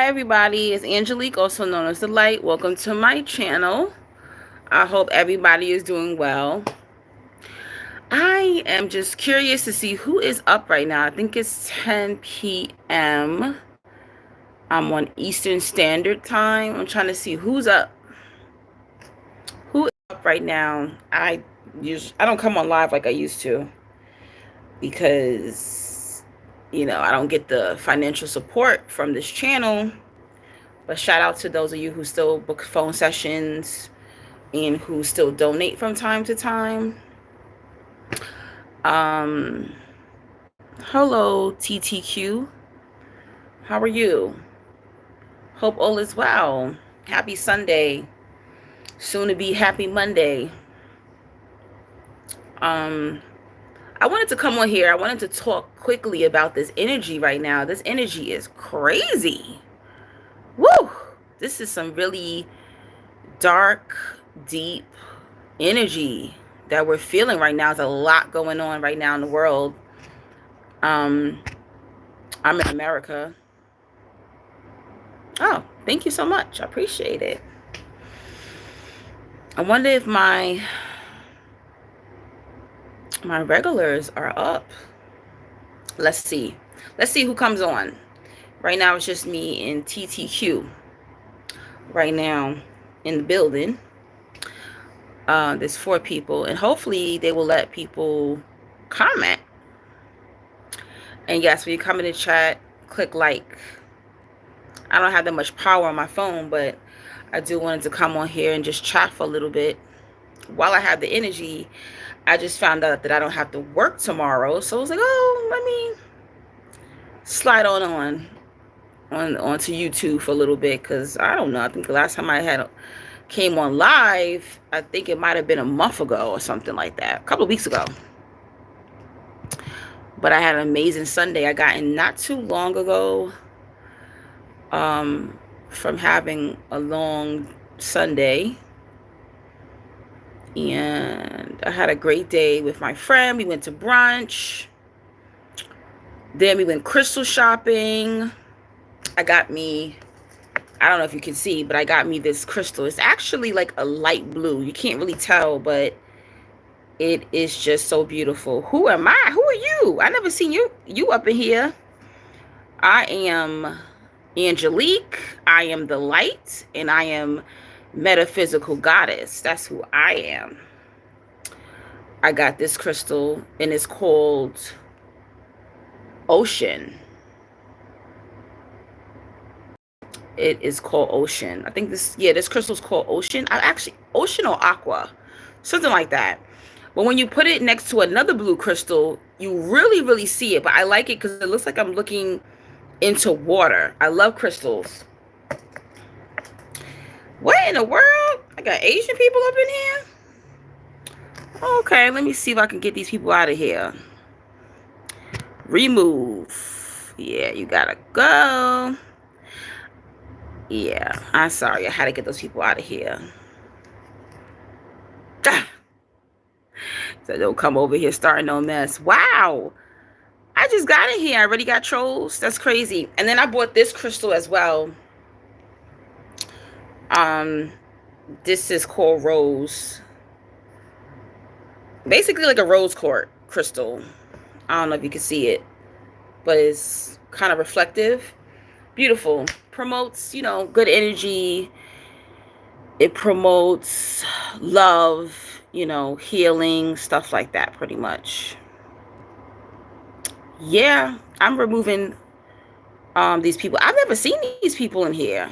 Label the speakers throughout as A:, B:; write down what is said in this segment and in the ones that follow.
A: everybody, it's Angelique, also known as The Light. Welcome to my channel. I hope everybody is doing well. I am just curious to see who is up right now. I think it's 10 p.m. I'm on Eastern Standard Time. I'm trying to see who's up. Who is up right now? I don't come on live like I used to because I don't get the financial support from this channel. But shout out to those of you who still book phone sessions and who still donate from time to time. Hello, TTQ. How are you? Hope all is well. Happy Sunday. Soon to be happy Monday. I wanted to come on here. I wanted to talk quickly about this energy right now. This energy is crazy. Woo! This is some really dark, deep energy that we're feeling right now. There's a lot going on right now in the world. I'm in America. Oh, thank you so much. I appreciate it. I wonder if my regulars are up. Let's see who comes on. Right now it's just me and TTQ right now in the building. There's 4 people, and hopefully they will let people comment. And yes, when you come in the chat, click like. I don't have that much power on my phone, but I do wanted to come on here and just chat for a little bit. While I have the energy, I just found out that I don't have to work tomorrow, so I was like, oh, let me slide onto YouTube for a little bit, because I don't know. I think the last time I came on live, I think it might have been a month ago or something like that, a couple of weeks ago. But I had an amazing Sunday. I got in not too long ago from having a long Sunday. And I had a great day with my friend. We went to brunch. Then we went crystal shopping. I don't know if you can see, but I got me this crystal. It's actually like a light blue. You can't really tell, but it is just so beautiful. Who am I? Who are you? I never seen you up in here. I am Angelique. I am the light, and I am metaphysical goddess. That's who I am. I got this crystal, and it's called Ocean. It is called Ocean. I think this crystal's called Ocean. Ocean or Aqua, something like that. But when you put it next to another blue crystal, you really, really see it. But I like it because it looks like I'm looking into water. I love crystals. What in the world? I got Asian people up in here? Okay, let me see if I can get these people out of here. Remove. Yeah, you gotta go. Yeah, I'm sorry. I had to get those people out of here. So don't come over here starting no mess. Wow. I just got in here. I already got trolls. That's crazy. And then I bought this crystal as well. This is called Rose. Basically like a rose quartz crystal. I don't know if you can see it, but it's kind of reflective. Beautiful. Promotes, good energy. It promotes love, healing, stuff like that, pretty much. Yeah, I'm removing these people. I've never seen these people in here.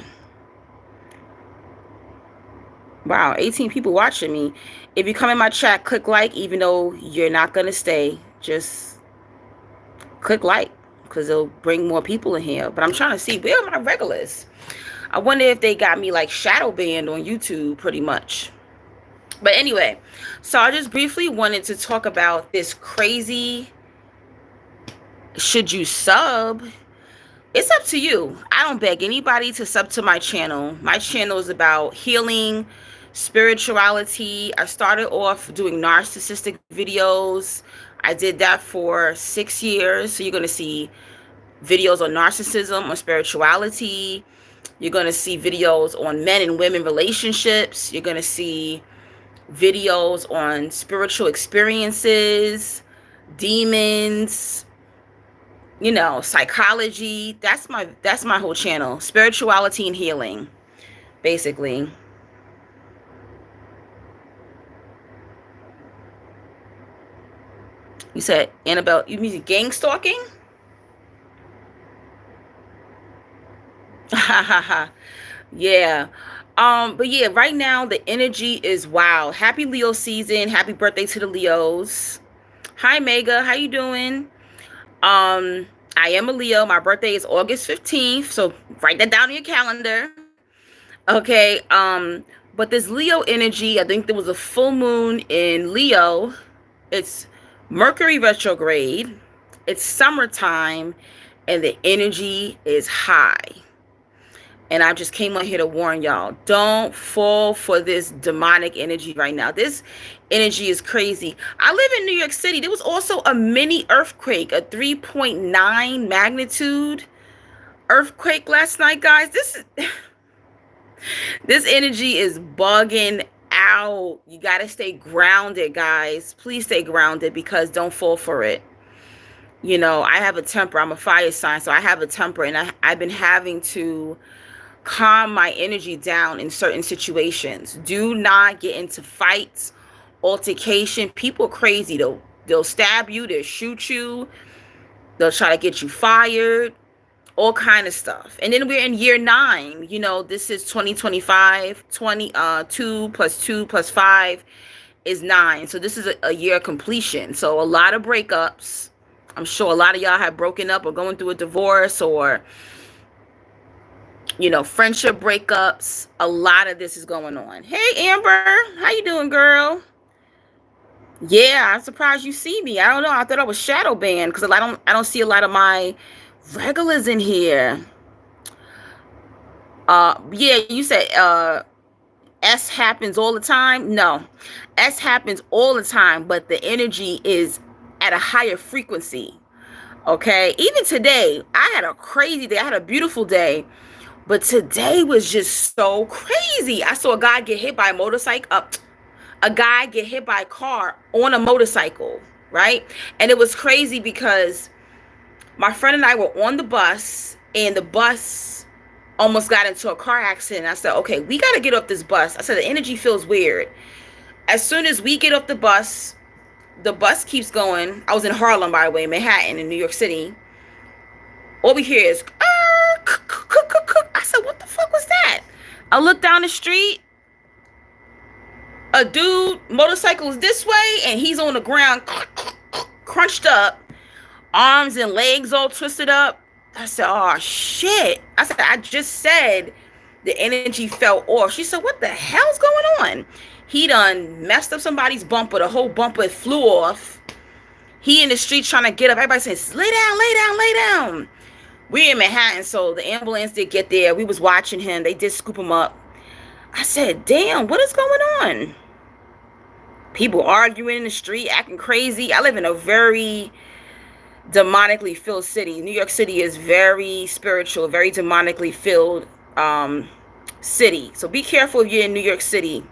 A: Wow, 18 people watching me. If you come in my chat, click like, even though you're not going to stay. Just click like, because it'll bring more people in here. But I'm trying to see, where are my regulars? I wonder if they got me like shadow banned on YouTube, pretty much. But anyway, so I just briefly wanted to talk about this crazy, should you sub? It's up to you. I don't beg anybody to sub to my channel. My channel is about healing, spirituality. I started off doing narcissistic videos. I did that for 6 years. So you're going to see videos on narcissism, on spirituality. You're going to see videos on men and women relationships. You're going to see videos on spiritual experiences, demons, psychology. That's my whole channel. Spirituality and healing, basically. You said, Annabelle, you mean gang stalking? Yeah. But yeah, right now the energy is wild. Happy Leo season. Happy birthday to the Leos. Hi Mega, how you doing? I am a Leo. My birthday is August 15th, so write that down in your calendar. Okay. But this Leo energy, I think there was a full moon in Leo. It's Mercury retrograde. It's summertime and the energy is high. And I just came on here to warn y'all, don't fall for this demonic energy right now. This energy is crazy. I live in New York City. There was also a mini earthquake, a 3.9 magnitude earthquake last night, guys. This energy is bugging out. You got to stay grounded, guys. Please stay grounded, because don't fall for it. I have a temper. I'm a fire sign, so I have a temper, and I've been having to calm my energy down in certain situations. Do not get into fights, altercation. People crazy. They'll stab you, they'll shoot you, they'll try to get you fired, all kind of stuff. And then we're in year 9. This is 2025. 2 plus 2 plus 5 is 9. So this is a year of completion. So a lot of breakups. I'm sure a lot of y'all have broken up or going through a divorce, or friendship breakups. A lot of this is going on. Hey, Amber, how you doing, girl? Yeah, I'm surprised you see me. I don't know. I thought I was shadow banned because I don't see a lot of my regulars in here. Yeah, you said S happens all the time. No, S happens all the time, but the energy is at a higher frequency. Okay, even today, I had a crazy day. I had a beautiful day. But today was just so crazy. I saw a guy get hit by a guy get hit by a car on a motorcycle, right? And it was crazy because my friend and I were on the bus, and the bus almost got into a car accident. I said, okay, we got to get off this bus. I said, the energy feels weird. As soon as we get off the bus keeps going. I was in Harlem, by the way, Manhattan in New York City. All we hear is, I said, what the fuck was that? I looked down the street. A dude, motorcycle is this way, and he's on the ground, crunched up, arms and legs all twisted up. I said, oh, shit. I said, I just said the energy fell off. She said, what the hell's going on? He done messed up somebody's bumper. The whole bumper flew off. He in the street trying to get up. Everybody says, lay down, lay down, lay down. We're in Manhattan, so the ambulance did get there. We was watching him. They did scoop him up. I said, damn, what is going on? People arguing in the street, acting crazy. I live in a very demonically filled city. New York City is very spiritual, very demonically filled city. So be careful if you're in New York City.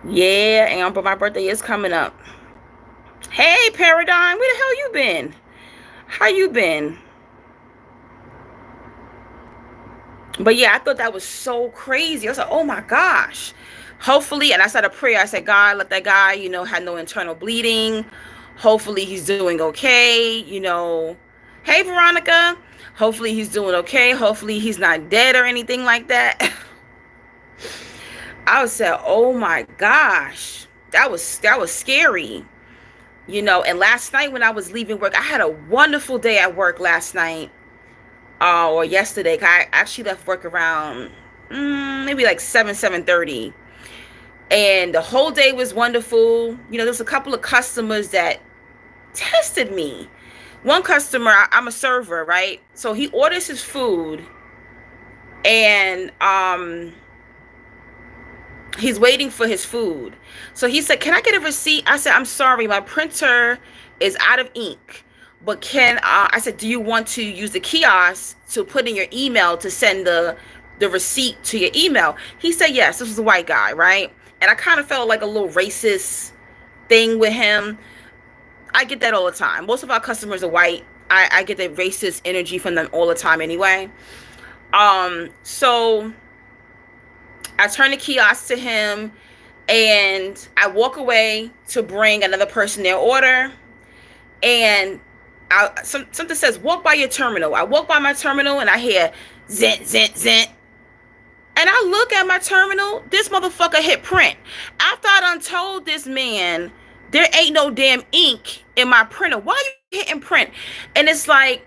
A: Yeah, Amber, my birthday is coming up. Hey, Paradigm, where the hell you been? How you been? But yeah, I thought that was so crazy. I was like, oh my gosh. Hopefully, and I said a prayer. I said, God, let that guy, had no internal bleeding. Hopefully he's doing okay, Hey, Veronica. Hopefully he's doing okay. Hopefully he's not dead or anything like that. I said, oh my gosh. That was scary. And last night when I was leaving work, I had a wonderful day at work last night. Or yesterday. I actually left work around maybe like 7:30. And the whole day was wonderful. There's a couple of customers that tested me. One customer, I'm a server, right? So he orders his food, and he's waiting for his food. So he said, can I get a receipt? I said, I'm sorry, my printer is out of ink, but I said, do you want to use the kiosk to put in your email to send the receipt to your email? He said yes. This was a white guy, right? And I kind of felt like a little racist thing with him. I get that all the time. Most of our customers are white. I get that racist energy from them all the time anyway. So I turn the kiosk to him, and I walk away to bring another person their order, and something says walk by your terminal. I walk by my terminal and I hear zint zint zint, and I look at my terminal. This motherfucker hit print. After I done told this man there ain't no damn ink in my printer, why you hitting print? And it's like,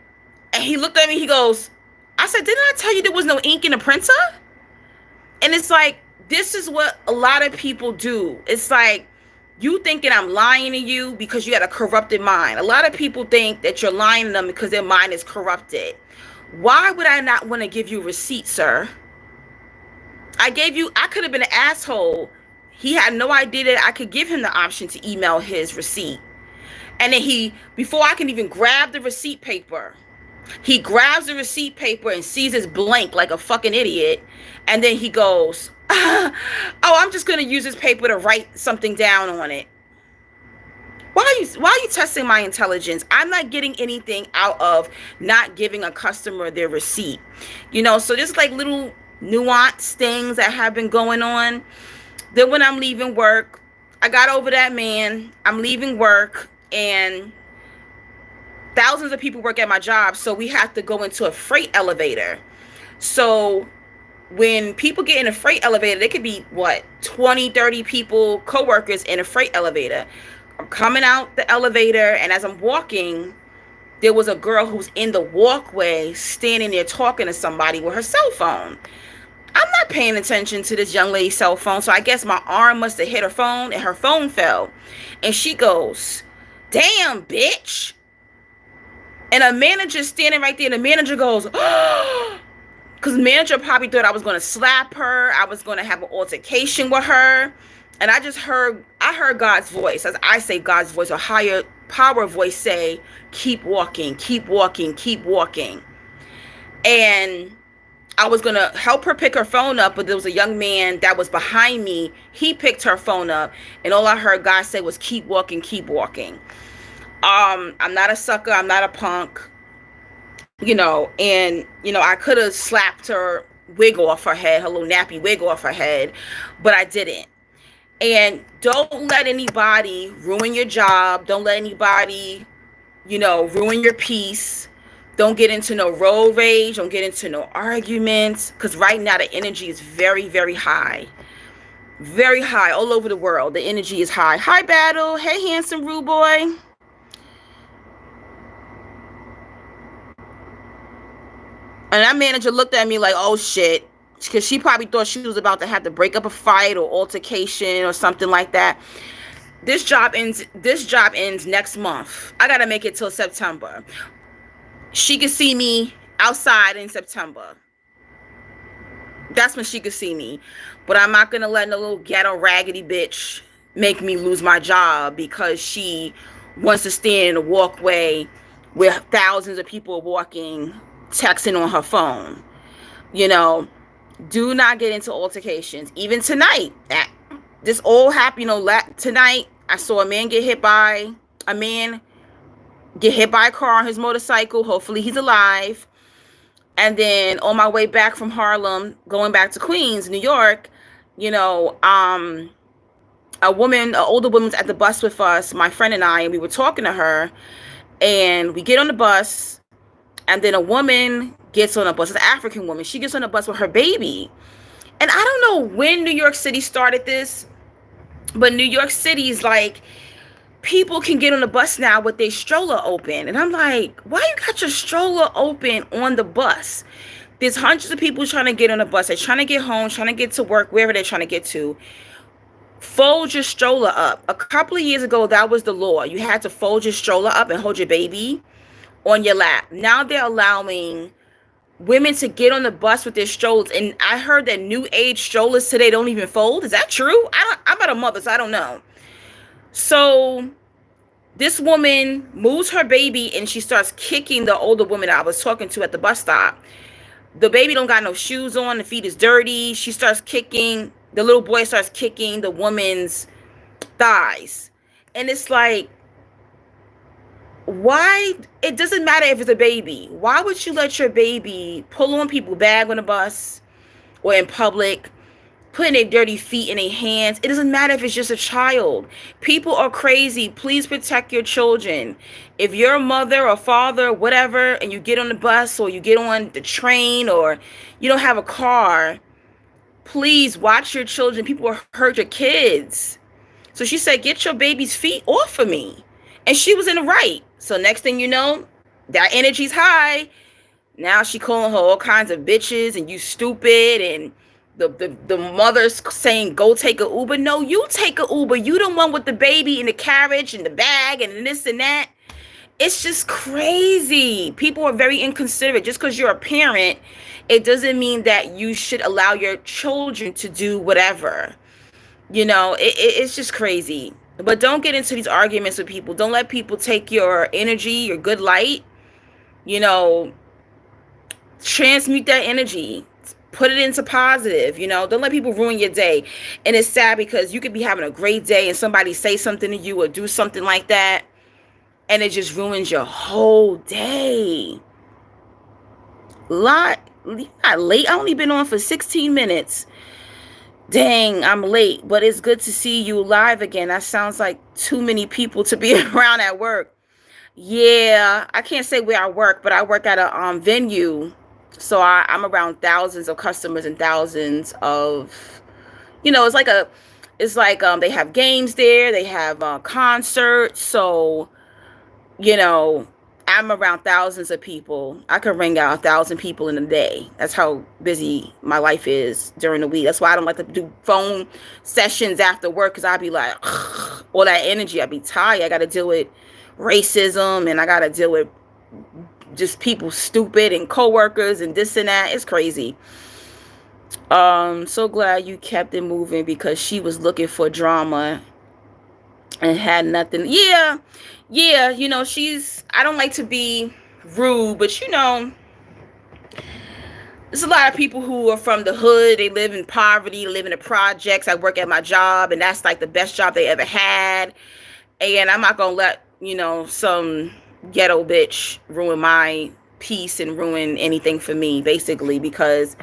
A: and he looked at me, he goes, I said, didn't I tell you there was no ink in the printer? And it's like, this is what a lot of people do. It's like, you thinking I'm lying to you because you got a corrupted mind. A lot of people think that you're lying to them because their mind is corrupted. Why would I not want to give you a receipt, sir? I could have been an asshole. He had no idea that I could give him the option to email his receipt. And then before I can even grab the receipt paper, he grabs the receipt paper and sees it's blank like a fucking idiot. And then he goes, oh, I'm just going to use this paper to write something down on it. Why are you testing my intelligence? I'm not getting anything out of not giving a customer their receipt. So there's like little nuanced things that have been going on. Then when I'm leaving work, I got over that man. I'm leaving work, and thousands of people work at my job, so we have to go into a freight elevator. So when people get in a freight elevator, there could be 20, 30 people, co-workers in a freight elevator. I'm coming out the elevator, and as I'm walking, there was a girl who's in the walkway standing there talking to somebody with her cell phone. I'm not paying attention to this young lady's cell phone, so I guess my arm must have hit her phone, and her phone fell. And she goes, damn, bitch. And a manager's standing right there, and the manager goes, oh, because the manager probably thought I was going to slap her. I was going to have an altercation with her. And I heard God's voice, as I say God's voice, or higher power voice say, keep walking, keep walking, keep walking. And I was going to help her pick her phone up, but there was a young man that was behind me. He picked her phone up, and all I heard God say was, keep walking, keep walking. I'm not a sucker. I'm not a punk. I could have slapped her wig off her head, her little nappy wig off her head, but I didn't. And don't let anybody ruin your job. Don't let anybody, ruin your peace. Don't get into no road rage. Don't get into no arguments. Because right now the energy is very, very high. Very high all over the world. The energy is high. Hi, Battle. Hey, handsome rude boy. And that manager looked at me like, oh, shit. Because she probably thought she was about to have to break up a fight or altercation or something like that. This job ends next month. I got to make it till September. She could see me outside in September. That's when she could see me. But I'm not going to let no little ghetto raggedy bitch make me lose my job because she wants to stand in a walkway where thousands of people are walking, texting on her phone. Do not get into altercations. Even tonight, this all happened. Tonight I saw a man get hit by a car on his motorcycle. Hopefully he's alive. And then on my way back from Harlem, going back to Queens, New York, an older woman was at the bus with us, my friend and I, and we were talking to her. And we get on the bus, and then a woman gets on a bus, an African woman. She gets on a bus with her baby. And I don't know when New York City started this, but New York City is like, people can get on the bus now with their stroller open. And I'm like, why you got your stroller open on the bus? There's hundreds of people trying to get on the bus. They're trying to get home, trying to get to work, wherever they're trying to get to. Fold your stroller up. A couple of years ago, that was the law. You had to fold your stroller up and hold your baby on your lap. Now they're allowing women to get on the bus with their strollers. And I heard that new age strollers today don't even fold. Is that true? I'm not a mother, so I don't know. So This woman moves her baby and she starts kicking the older woman I was talking to at the bus stop. The baby don't got no shoes on, the feet is dirty. She starts kicking, the little boy starts kicking the woman's thighs. And it's like, why? It doesn't matter if it's a baby. Why would you let your baby pull on people's bag on the bus or in public, putting their dirty feet in their hands? It doesn't matter if it's just a child. People are crazy. Please protect your children. If you're a mother or father, whatever, and you get on the bus or you get on the train or you don't have a car, please watch your children. People will hurt your kids. So she said, get your baby's feet off of me. And she was in the right. So next thing you know, that energy's high. Now she calling her all kinds of bitches and you stupid, and the mother's saying go take a Uber. No, you take a Uber. You the one with the baby in the carriage and the bag and this and that. It's just crazy. People are very inconsiderate. Just because you're a parent, it doesn't mean that you should allow your children to do whatever. It's just crazy. But don't get into these arguments with people. Don't let people take your energy, your good light. You know, transmute that energy. Put it into positive. Don't let people ruin your day. And it's sad because you could be having a great day and somebody say something to you or do something like that, and it just ruins your whole day. Not late. I only been on for 16 minutes. Dang, I'm late, but it's good to see you live again. That sounds like too many people to be around at work. Yeah, I can't say where I work, but I work at a venue. So I'm around thousands of customers and thousands of, it's like they have games there, they have concerts. So, I'm around thousands of people. I could ring out 1,000 people in a day. That's how busy my life is during the week. That's why I don't like to do phone sessions after work, because I'd be like, all that energy. I'd be tired. I got to deal with racism, and I got to deal with just people stupid and coworkers and this and that. It's crazy. So glad you kept it moving, because she was looking for drama and had nothing. Yeah, I don't like to be rude, but there's a lot of people who are from the hood. They live in poverty, live in the projects. I work at my job, and that's like the best job they ever had. And I'm not gonna let some ghetto bitch ruin my peace and ruin anything for me, basically, because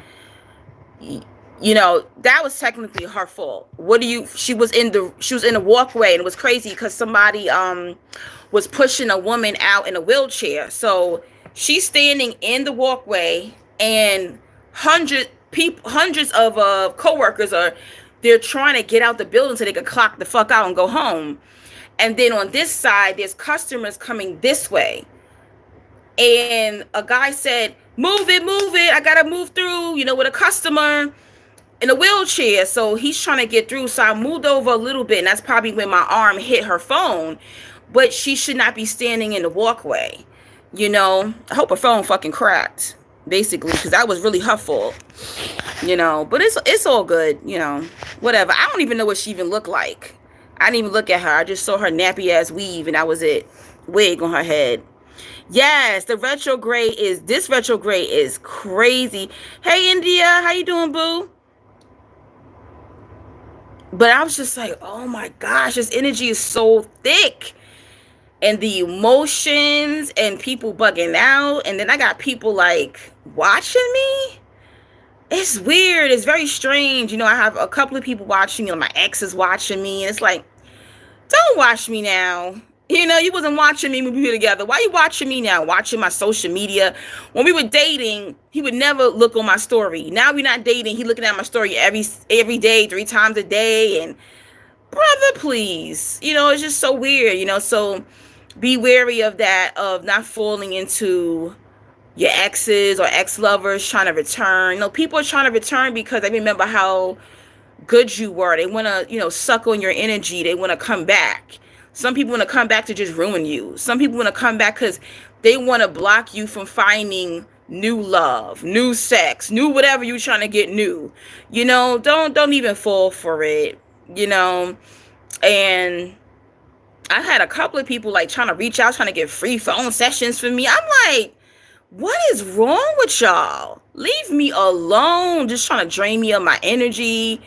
A: that was technically her fault. She was in the walkway, and it was crazy because somebody was pushing a woman out in a wheelchair. So she's standing in the walkway, and hundreds of coworkers they're trying to get out the building so they can clock the fuck out and go home. And then on this side, there's customers coming this way. And a guy said, move it, I gotta move through, with a customer in a wheelchair. So he's trying to get through. So I moved over a little bit, and that's probably when my arm hit her phone. But she should not be standing in the walkway. I hope her phone fucking cracked, basically, because that was really her fault. But it's all good, whatever. I don't even know what she even looked like. I didn't even look at her. I just saw her nappy ass weave, and that was it. Wig on her head. Yes, this retrograde is crazy. Hey, India, how you doing, boo? But I was just like, oh my gosh, this energy is so thick. And the emotions and people bugging out. And then I got people like watching me. It's weird. It's very strange. I have a couple of people watching me. My ex is watching me. And it's like, don't watch me now. You wasn't watching me when we were together. Why are you watching me now? Watching my social media. When we were dating, he would never look on my story. Now we're not dating. He looking at my story every day, 3 times a day. And brother, please. It's just so weird. So be wary of that, of not falling into your exes or ex-lovers trying to return. People are trying to return because they remember how good you were. They want to, suck on your energy. They want to come back. Some people want to come back to just ruin you. Some people want to come back because they want to block you from finding new love, new sex, new whatever you're trying to get new. Don't even fall for it. And I had a couple of people like trying to reach out, trying to get free phone sessions for me. I'm like, what is wrong with y'all? Leave me alone. Just trying to drain me of my energy.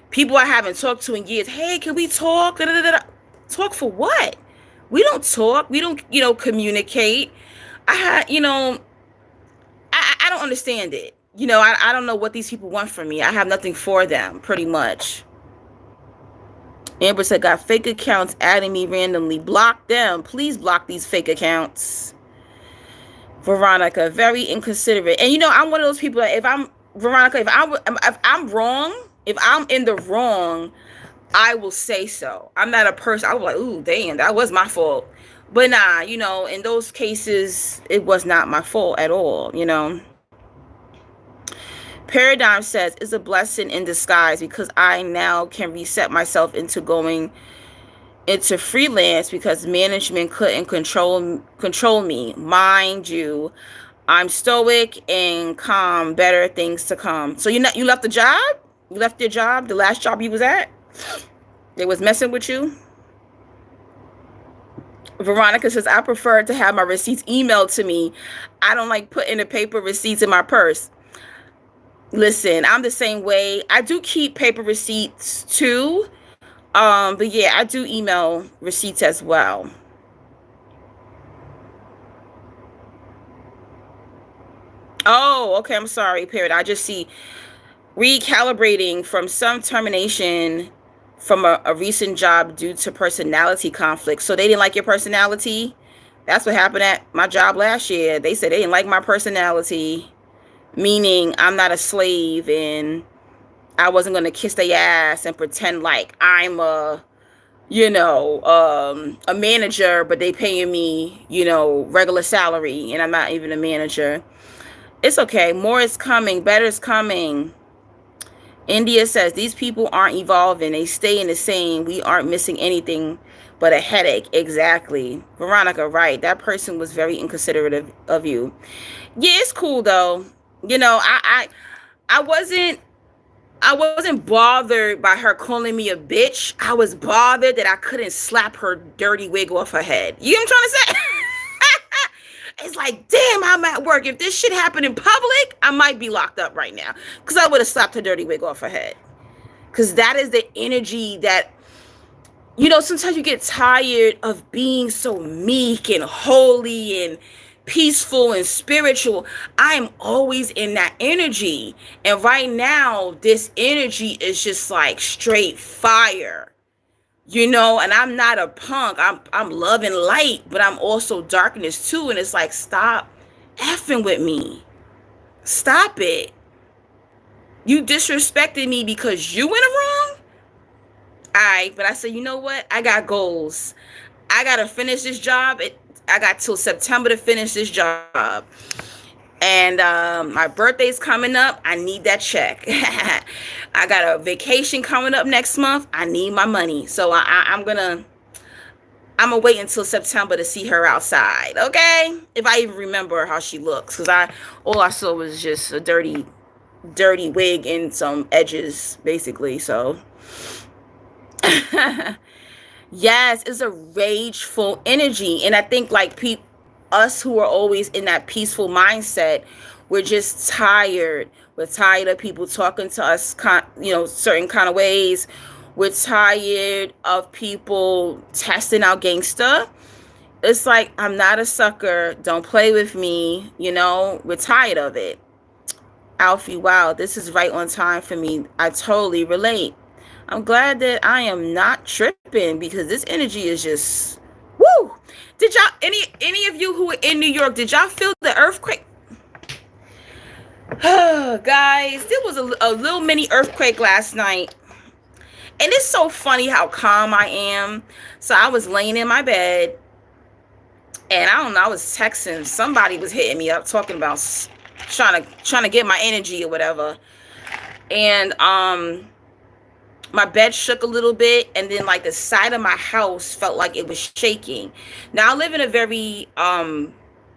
A: People I haven't talked to in years. Hey, can we talk? Da, da, da, da. Talk for what? We don't talk. We don't, communicate. I had, I don't understand it. I don't know what these people want from me. I have nothing for them, pretty much. Amber said, got fake accounts adding me randomly. Block them. Please block these fake accounts. Veronica, very inconsiderate. And I'm one of those people that Veronica, if I'm wrong, if I'm in the wrong, I will say so. I'm not a person, I was like, ooh, damn, that was my fault. But nah, in those cases, it was not my fault at all. Paradigm says, it's a blessing in disguise because I now can reset myself into going into freelance because management couldn't control me. Mind you, I'm stoic and calm, better things to come. So you left the job? You left your job, the last job you was at? They was messing with you? Veronica says, I prefer to have my receipts emailed to me. I don't like putting the paper receipts in my purse. Listen, I'm the same way. I do keep paper receipts too. But yeah, I do email receipts as well. Oh, okay. I'm sorry, Parrot. I just see recalibrating from some termination from a recent job due to personality conflict. So they didn't like your personality. That's what happened at my job last year. They said they didn't like my personality, meaning I'm not a slave and I wasn't going to kiss their ass and pretend like I'm a manager, but they paying me, regular salary and I'm not even a manager. It's okay. More is coming. Better is coming. India says, these people aren't evolving. They stay in the same. We aren't missing anything but a headache. Exactly. Veronica, right. That person was very inconsiderate of you. Yeah, it's cool though. I wasn't bothered by her calling me a bitch. I was bothered that I couldn't slap her dirty wig off her head. You know what I'm trying to say? It's like, damn, I'm at work. If this shit happened in public, I might be locked up right now. Because I would have slapped her dirty wig off her head. Because that is the energy that, sometimes you get tired of being so meek and holy and peaceful and spiritual. I am always in that energy. And right now, this energy is just like straight fire. And I'm not a punk. I'm love and light, but I'm also darkness too. And it's like, stop effing with me. Stop it. You disrespected me because you went wrong? Alright, but I said, you know what? I got goals. I gotta finish this job. I got till September to finish this job. And my birthday's coming up. I need that check. I got a vacation coming up next month. I need my money. So I'm gonna wait until September to see her outside. Okay, if I even remember how she looks, because all I saw was just a dirty wig and some edges, basically. So yes, it's a rageful energy, and I think like us who are always in that peaceful mindset, we're just tired. We're tired of people talking to us, certain kind of ways. We're tired of people testing our gangster. It's like, I'm not a sucker. Don't play with me. We're tired of it. Alfie, wow, this is right on time for me. I totally relate. I'm glad that I am not tripping because this energy is just, woo. Did y'all, any of you who were in New York, did y'all feel the earthquake? Guys, there was a little mini earthquake last night. And it's so funny how calm I am. So I was laying in my bed. And I don't know, I was texting. Somebody was hitting me up talking about trying to get my energy or whatever. And my bed shook a little bit, and then like the side of my house felt like it was shaking. Now I live in a very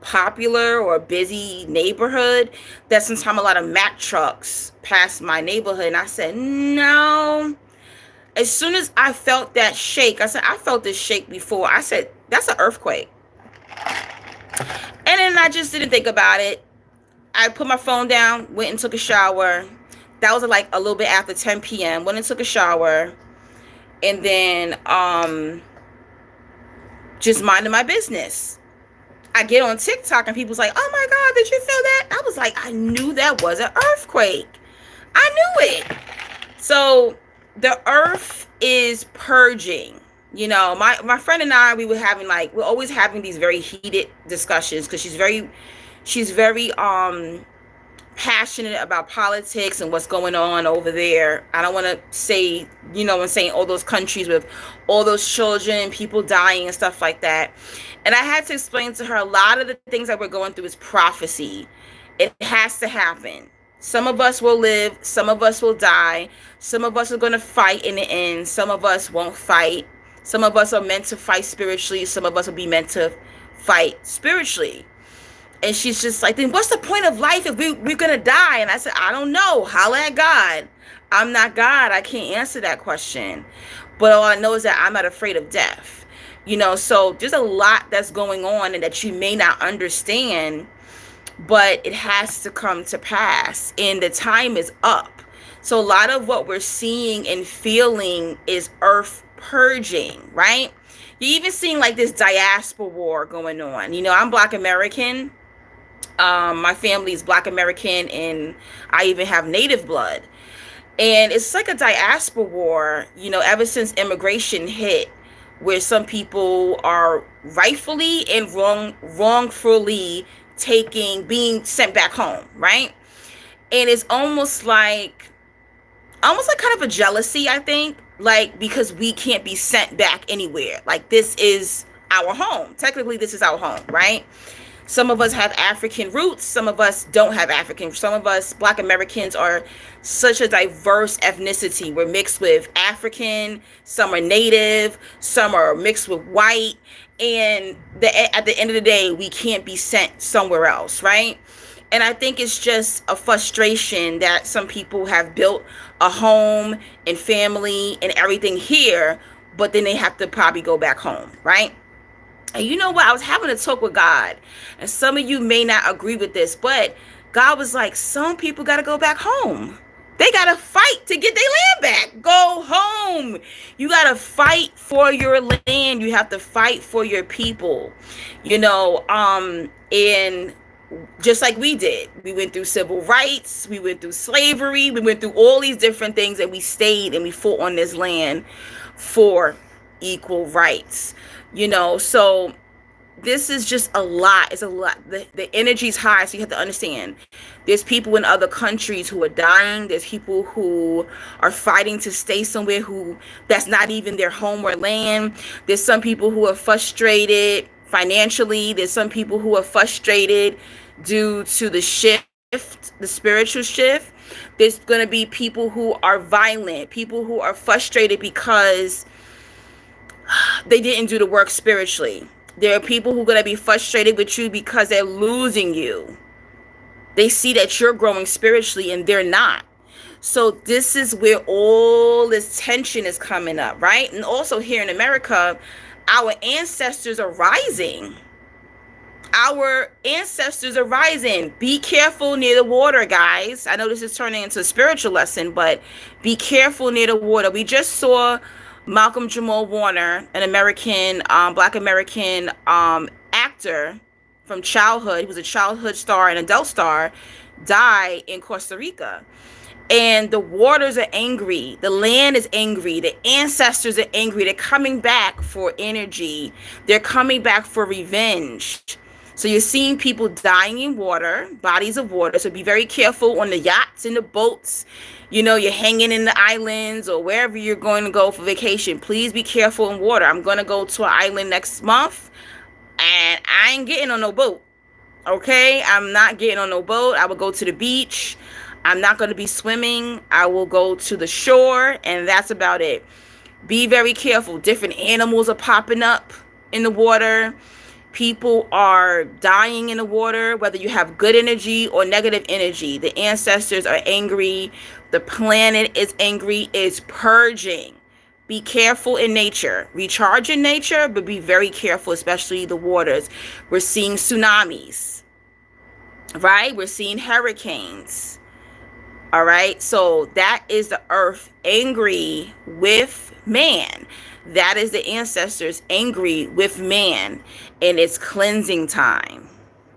A: popular or busy neighborhood that sometimes a lot of Mack trucks pass my neighborhood, and I said, no, As soon as I felt that shake, I said, I felt this shake before. I said, that's an earthquake. And then I just didn't think about it. I put my phone down, went and took a shower. That was like a little bit after 10 p.m. Went and took a shower. And then just minding my business. I get on TikTok and people's like, oh my God, did you feel that? I was like, I knew that was an earthquake. I knew it. So the earth is purging. You know, my friend and I, we're always having these very heated discussions because she's very passionate about politics and what's going on over there. I don't want to say, I'm saying all those countries with all those children, people dying and stuff like that. And I had to explain to her a lot of the things that we're going through is prophecy. It has to happen. Some of us will live, some of us will die, some of us are going to fight in the end, some of us won't fight. Some of us are meant to fight spiritually, some of us will be meant to fight spiritually. And she's just like, then what's the point of life if we're going to die? And I said, I don't know. Holla at God. I'm not God. I can't answer that question. But all I know is that I'm not afraid of death. So there's a lot that's going on and that you may not understand, but it has to come to pass. And the time is up. So a lot of what we're seeing and feeling is earth purging, right? You're even seeing like this diaspora war going on. I'm Black American. My family is Black American, and I even have Native blood. And it's like a diaspora war, ever since immigration hit, where some people are rightfully and wrongfully being sent back home, right? And it's almost like kind of a jealousy, I think, like, because we can't be sent back anywhere. Like, this is our home. Technically, this is our home, right? Some of us have African roots. Some of us don't have African. Some of us, Black Americans, are such a diverse ethnicity. We're mixed with African. Some are Native. Some are mixed with white. And at the end of the day, we can't be sent somewhere else, right? And I think it's just a frustration that some people have built a home and family and everything here, but then they have to probably go back home, right? And you know what? I was having a talk with God, and some of you may not agree with this, but God was like, some people got to go back home. They got to fight to get their land back. Go home. You got to fight for your land. You have to fight for your people, and just like we did. We went through civil rights. We went through slavery. We went through all these different things, and we stayed and we fought on this land for equal rights. So this is just a lot. It's a lot. The energy's high, so you have to understand. There's people in other countries who are dying. There's people who are fighting to stay somewhere that's not even their home or land. There's some people who are frustrated financially. There's some people who are frustrated due to the shift, the spiritual shift. There's going to be people who are violent, people who are frustrated because they didn't do the work spiritually. There are people who are going to be frustrated with you because they're losing you. They see that you're growing spiritually and they're not. So this is where all this tension is coming up, right? And also here in America, our ancestors are rising. Our ancestors are rising. Be careful near the water, guys. I know this is turning into a spiritual lesson, but be careful near the water. We just saw Malcolm Jamal Warner, an American, Black American actor from childhood. He was a childhood star and adult star, die in Costa Rica. And the waters are angry. The land is angry. The ancestors are angry. They're coming back for energy. They're coming back for revenge. So you're seeing people dying in water, bodies of water. So be very careful on the yachts and the boats. You're hanging in the islands or wherever you're going to go for vacation. Please be careful in water. I'm going to go to an island next month, and I ain't getting on no boat. Okay? I'm not getting on no boat. I will go to the beach. I'm not going to be swimming. I will go to the shore, and that's about it. Be very careful. Different animals are popping up in the water. People are dying in the water, whether you have good energy or negative energy. The ancestors are angry. The planet is angry. It's purging. Be careful in nature. Recharge in nature, but be very careful, especially the waters. We're seeing tsunamis, right? We're seeing hurricanes. All right. So that is the earth angry with man. That is the ancestors angry with man. And it's cleansing time.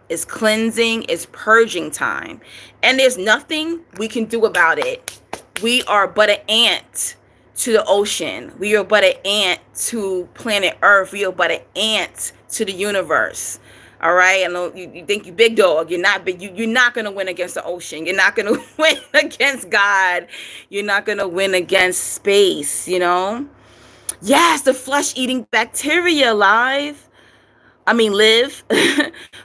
A: It's cleansing, it's purging time. And there's nothing we can do about it. We are but an ant to the ocean. We are but an ant to planet Earth. We are but an ant to the universe. All right, I know you think you big dog. You're not big. You're not gonna win against the ocean. You're not gonna win against God. You're not gonna win against space. You know. Yes, the flesh-eating bacteria live.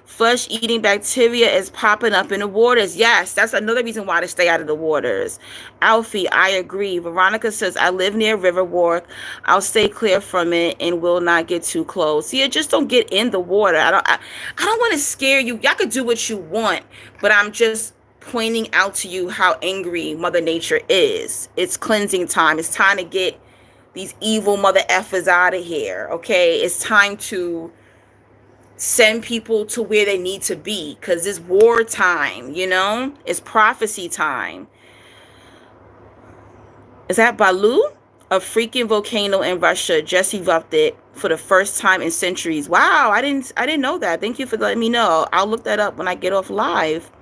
A: Flesh-eating bacteria is popping up in the waters. Yes, that's another reason why to stay out of the waters. Alfie, I agree. Veronica says, I live near Riverwalk. I'll stay clear from it and will not get too close. Yeah, just don't get in the water. I don't want to scare you. Y'all could do what you want, but I'm just pointing out to you how angry Mother Nature is. It's cleansing time. It's time to get these evil mother effers out of here. Okay, it's time to send people to where they need to be, because it's war time, it's prophecy time. Is that Balu? A freaking volcano in Russia just erupted for the first time in centuries. Wow, I didn't know that. Thank you for letting me know. I'll look that up when I get off live.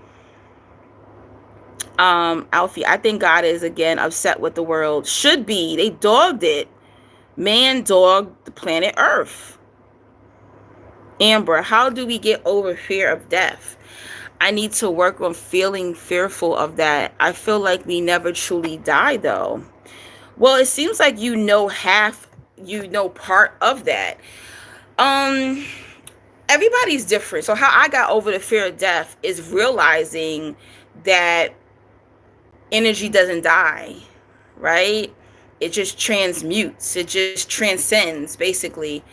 A: Alfie, I think God is again upset with the world. Should be. They dogged it. Man dogged the planet Earth. Amber, how do we get over fear of death? I need to work on feeling fearful of that. I feel like we never truly die, though. Well, it seems like part of that. Everybody's different. So how I got over the fear of death is realizing that energy doesn't die, right? It just transmutes. It just transcends, basically.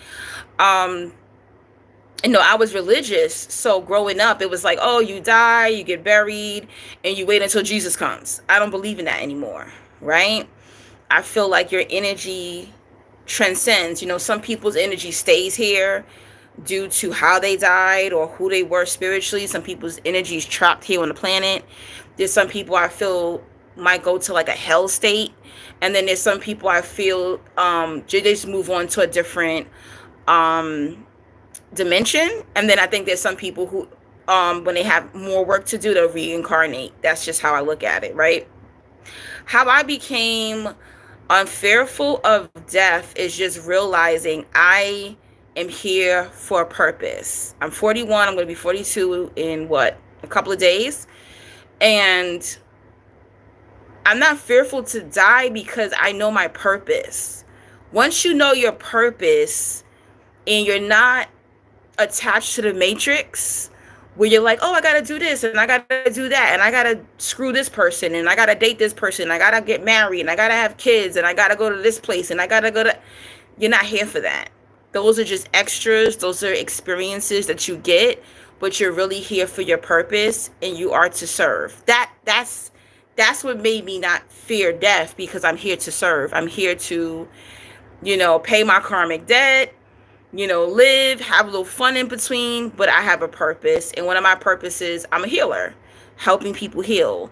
A: I was religious, so growing up, it was like, oh, you die, you get buried, and you wait until Jesus comes. I don't believe in that anymore, right? I feel like your energy transcends. Some people's energy stays here due to how they died or who they were spiritually. Some people's energy is trapped here on the planet. There's some people I feel might go to like a hell state, and then there's some people I feel they just move on to a different dimension. And then I think there's some people who when they have more work to do, they'll reincarnate. That's just how I look at it, right? How I became unfearful of death is just realizing I am here for a purpose. I'm 41. I'm going to be 42 in a couple of days. And I'm not fearful to die because I know my purpose. Once you know your purpose and you're not attached to the matrix where you're like, oh, I gotta do this and I gotta do that and I gotta screw this person and I gotta date this person and I gotta get married and I gotta have kids and I gotta go to this place and I gotta go to... You're not here for that. Those are just extras. Those are experiences that you get, but you're really here for your purpose, and you are to serve. That's what made me not fear death, because I'm here to serve. I'm here to pay my karmic debt, live, have a little fun in between, but I have a purpose. And one of my purposes, I'm a healer, helping people heal,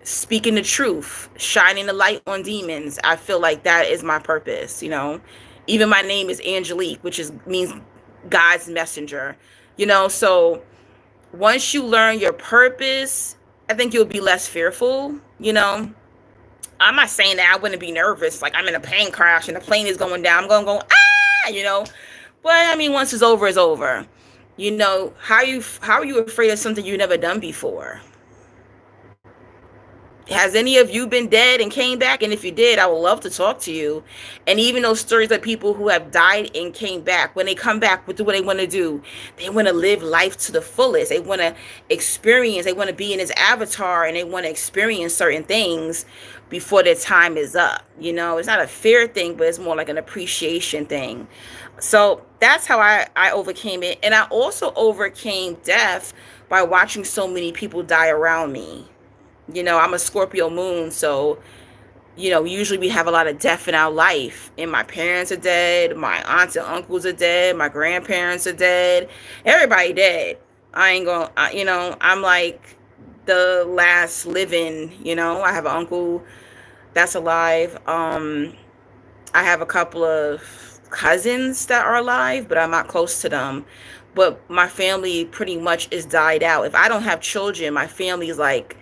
A: speaking the truth, shining the light on demons. I feel like that is my purpose, Even my name is Angelique, which means God's messenger, So once you learn your purpose, I think you'll be less fearful, I'm not saying that I wouldn't be nervous. Like I'm in a plane crash and the plane is going down. I'm going to go, But I mean, once it's over, it's over. How are you afraid of something you've never done before? Has any of you been dead and came back? And if you did, I would love to talk to you. And even those stories of people who have died and came back, when they come back, what do they want to do? They want to live life to the fullest. They want to experience, they want to be in his avatar, and they want to experience certain things before their time is up. It's not a fear thing, but it's more like an appreciation thing. So that's how I overcame it. And I also overcame death by watching so many people die around me. I'm a Scorpio moon, so Usually we have a lot of death in our life. And my parents are dead. My aunts and uncles are dead. My grandparents are dead. Everybody dead. I ain't gonna, I'm like the last living, I have an uncle that's alive. I have a couple of cousins that are alive, but I'm not close to them. But my family pretty much is died out. If I don't have children, my family is like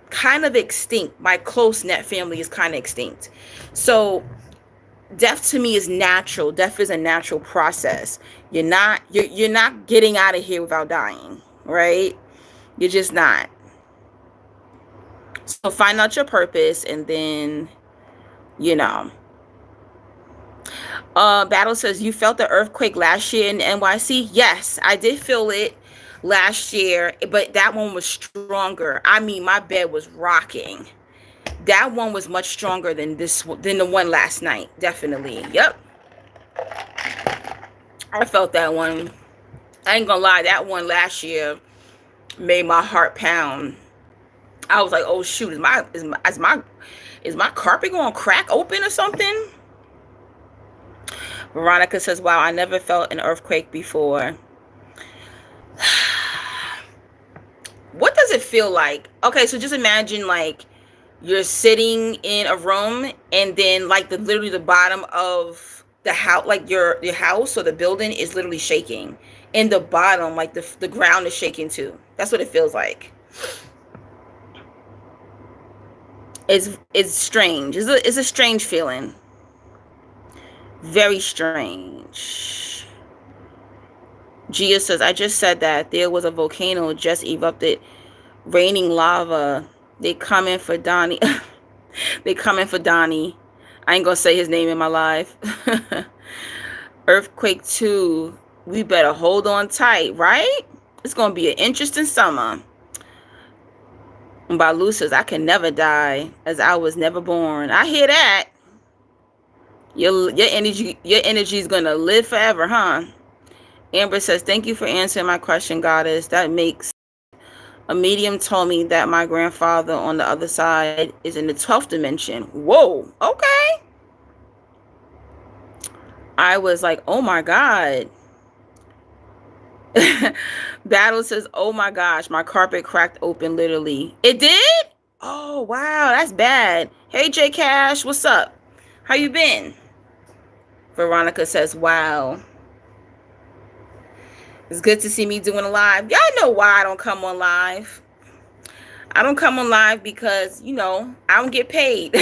A: kind of extinct. My close net family is kind of extinct. So death to me is natural. Death is a natural process. You're not getting out of here without dying, right? You're just not. So find out your purpose, and then you know Battle says, you felt the earthquake last year in NYC? Yes, I did feel it last year, but that one was stronger. I mean, my bed was rocking. That one was much stronger than the one last night. Definitely. Yep. I felt that one. I ain't gonna lie, that one last year made my heart pound. I was like, oh shoot, is my carpet gonna crack open or something? Veronica says, wow, I never felt an earthquake before. What does it feel like? Okay, so just imagine like you're sitting in a room, and then like literally the bottom of the house, like your house or the building is literally shaking. In the bottom, like the ground is shaking too. That's what it feels like. It's strange. It's a strange feeling. Very strange. Gia says, I just said that there was a volcano just erupted, raining lava. They coming for Donnie. They coming for Donnie. I ain't gonna say his name in my life. Earthquake 2. We better hold on tight, right? It's gonna be an interesting summer. Balu says, I can never die, as I was never born. I hear that. Your energy is gonna live forever, huh? Amber says, thank you for answering my question, goddess. That makes. A medium told me that my grandfather on the other side is in the 12th dimension. Whoa, okay. I was like, oh my God. Battle says, oh my gosh, my carpet cracked open literally. It did? Oh wow, that's bad. Hey J Cash, what's up? How you been? Veronica says, wow. It's good to see me doing a live. Y'all know why I don't come on live. I don't come on live because, I don't get paid.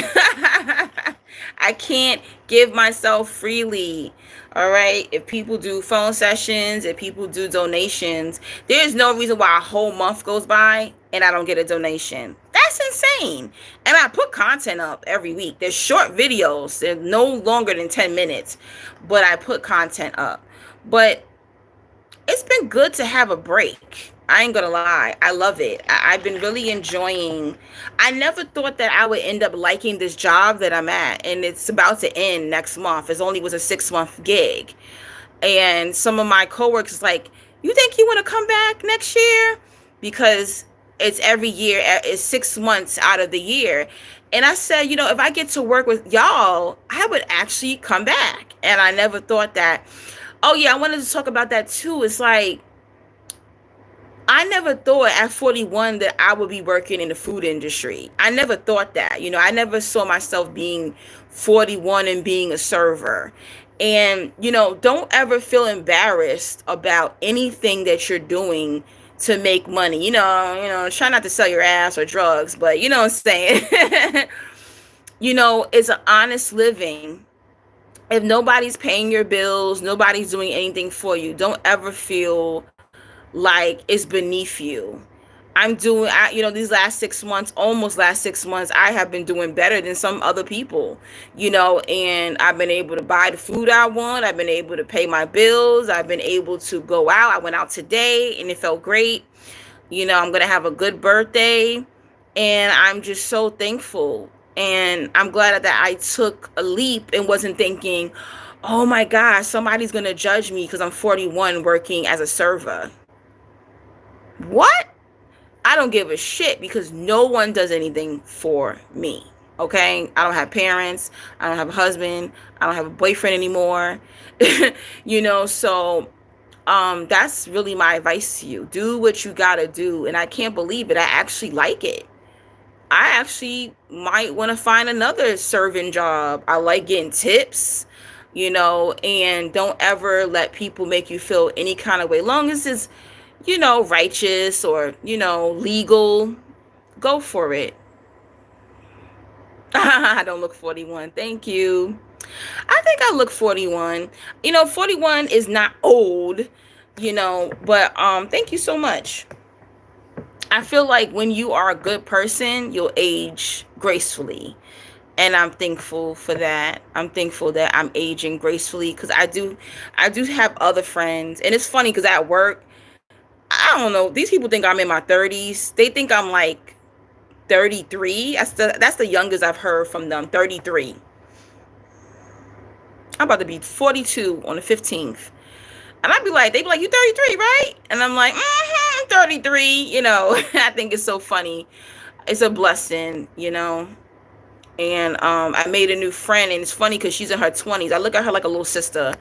A: I can't give myself freely. All right. If people do phone sessions, if people do donations, there's no reason why a whole month goes by and I don't get a donation. That's insane. And I put content up every week. There's short videos. They're no longer than 10 minutes, but I put content up. But it's been good to have a break. I ain't gonna lie. I love it. I've been really enjoying. I never thought that I would end up liking this job that I'm at, and it's about to end next month. It only was a 6-month gig. And some of my coworkers like, you think you want to come back next year? Because it's every year, it's 6 months out of the year. And I said, if I get to work with y'all, I would actually come back. And I never thought that. Oh yeah, I wanted to talk about that too. It's like, I never thought at 41 that I would be working in the food industry. I never thought that. I never saw myself being 41 and being a server. And, don't ever feel embarrassed about anything that you're doing to make money. Try not to sell your ass or drugs, but you know what I'm saying? It's an honest living. If nobody's paying your bills, nobody's doing anything for you, don't ever feel like it's beneath you. These last 6 months, almost last 6 months, I have been doing better than some other people, and I've been able to buy the food I want. I've been able to pay my bills. I've been able to go out. I went out today and it felt great. I'm going to have a good birthday, and I'm just so thankful. And I'm glad that I took a leap and wasn't thinking, oh my gosh, somebody's going to judge me because I'm 41 working as a server. What? I don't give a shit because no one does anything for me. Okay, I don't have parents, I don't have a husband, I don't have a boyfriend anymore. So that's really my advice to you. Do what you gotta do. And I can't believe it, I actually like it. I actually might want to find another serving job. I like getting tips, and don't ever let people make you feel any kind of way. Long as it's, righteous or, legal, go for it. I don't look 41. Thank you. I think I look 41. 41 is not old, but thank you so much. I feel like when you are a good person, you'll age gracefully. And I'm thankful for that. I'm thankful that I'm aging gracefully, because I do have other friends. And it's funny because at work, I don't know, these people think I'm in my 30s. They think I'm like 33. That's the youngest I've heard from them, 33. I'm about to be 42 on the 15th. And they'd be like, you 33, right? And I'm like, 33. I think it's so funny. It's a blessing. And I made a new friend, and it's funny because she's in her 20s. I look at her like a little sister,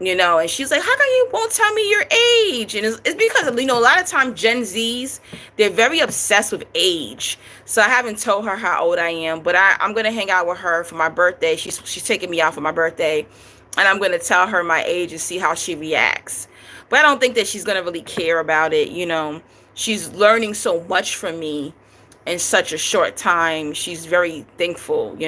A: and she's like, how come you won't tell me your age? And it's because, a lot of times Gen Zs, they're very obsessed with age. So I haven't told her how old I am, but I'm going to hang out with her for my birthday. She's taking me out for my birthday, and I'm going to tell her my age and see how she reacts. But I don't think that she's going to really care about it. She's learning so much from me in such a short time. She's very thankful.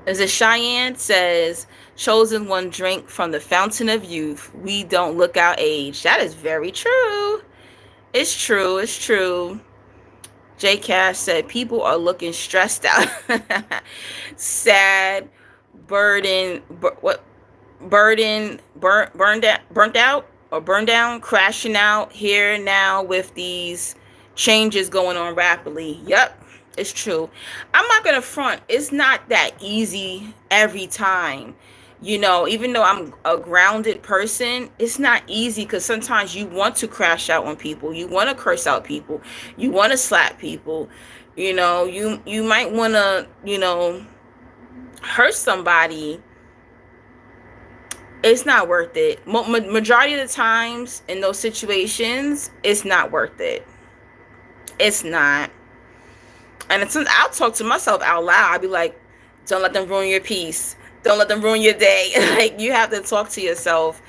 A: As a Cheyenne says, chosen one drink from the fountain of youth. We don't look our age. That is very true. It's true. It's true. J Cash said, people are looking stressed out. Sad, burdened, burnt out, or burned down, crashing out here now with these changes going on rapidly. Yep, it's true. I'm not gonna front, it's not that easy every time. Even though I'm a grounded person, it's not easy, because sometimes you want to crash out on people, you want to curse out people, you want to slap people, you might want to hurt somebody. It's not worth it. Majority of the times in those situations, it's not worth it. It's not. And since I'll talk to myself out loud, I'll be like, don't let them ruin your peace. Don't let them ruin your day. Like, you have to talk to yourself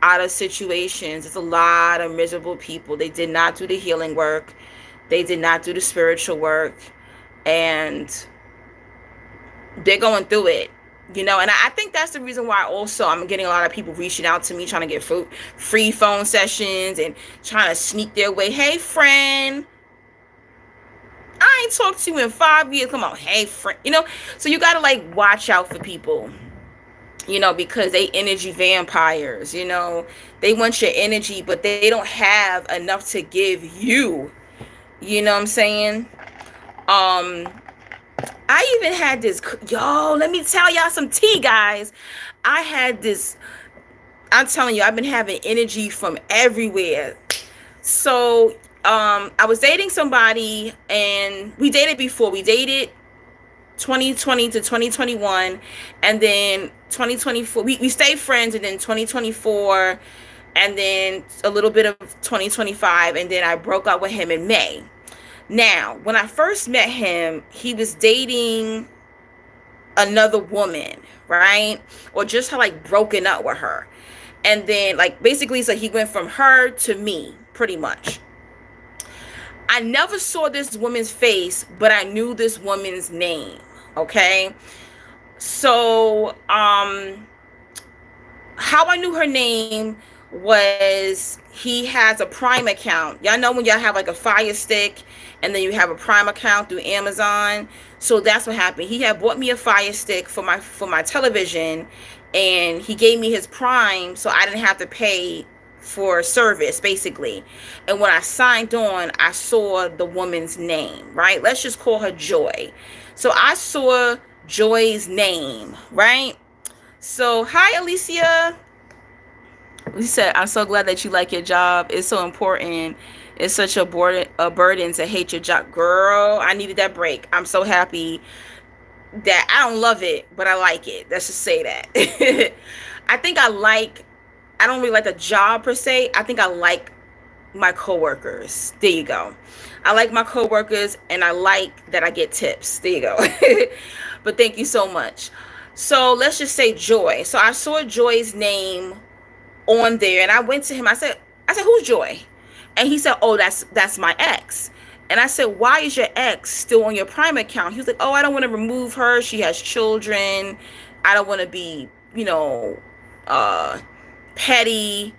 A: out of situations. It's a lot of miserable people. They did not do the healing work. They did not do the spiritual work. And they're going through it. And I think that's the reason why also I'm getting a lot of people reaching out to me, trying to get free phone sessions and trying to sneak their way. Hey, friend, I ain't talked to you in 5 years. Come on, hey, friend. So you got to watch out for people, because they energy vampires. They want your energy, but they don't have enough to give you. You know what I'm saying? I even had this, let me tell y'all some tea, guys. I had this, I'm telling you, I've been having energy from everywhere. So, I was dating somebody, and we dated before. We dated 2020 to 2021, and then 2024, we stayed friends, and then 2024, and then a little bit of 2025, and then I broke up with him in May. Now, when I first met him, he was dating another woman, right? Or just had broken up with her. And then basically, so he went from her to me, pretty much. I never saw this woman's face, but I knew this woman's name. Okay. So, how I knew her name was, he has a Prime account. Y'all know when y'all have a Fire Stick and then you have a Prime account through Amazon. So that's what happened. He had bought me a Fire Stick for my television, and he gave me his Prime so I didn't have to pay for service, basically. And when I signed on, I saw the woman's name, right? Let's just call her Joy. So I saw Joy's name, right? So, hi, Alicia. We said, I'm so glad that you like your job. It's so important. It's such a burden to hate your job. Girl, I needed that break. I'm so happy that I don't love it, but I like it. Let's just say that. I think I don't really like the job per se. I think I like my coworkers. There you go. I like my coworkers and I like that I get tips. There you go. But thank you so much. So let's just say Joy. So I saw Joy's name on there and I went to him. I said, who's Joy? And he said, oh, that's my ex. And I said, why is your ex still on your Prime account? He was like, oh, I don't want to remove her. She has children. I don't want to be, uh, petty,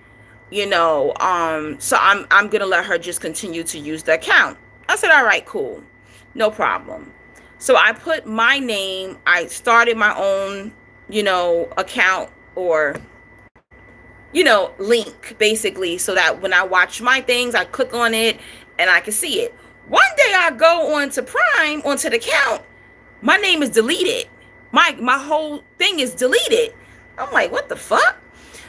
A: so I'm gonna let her just continue to use the account. I said, all right, cool, no problem. So I put my name. I started my own, account or link basically, so that when I watch my things, I click on it and I can see it. One day I go onto Prime, onto the account, my name is deleted. My whole thing is deleted. I'm like, what the fuck?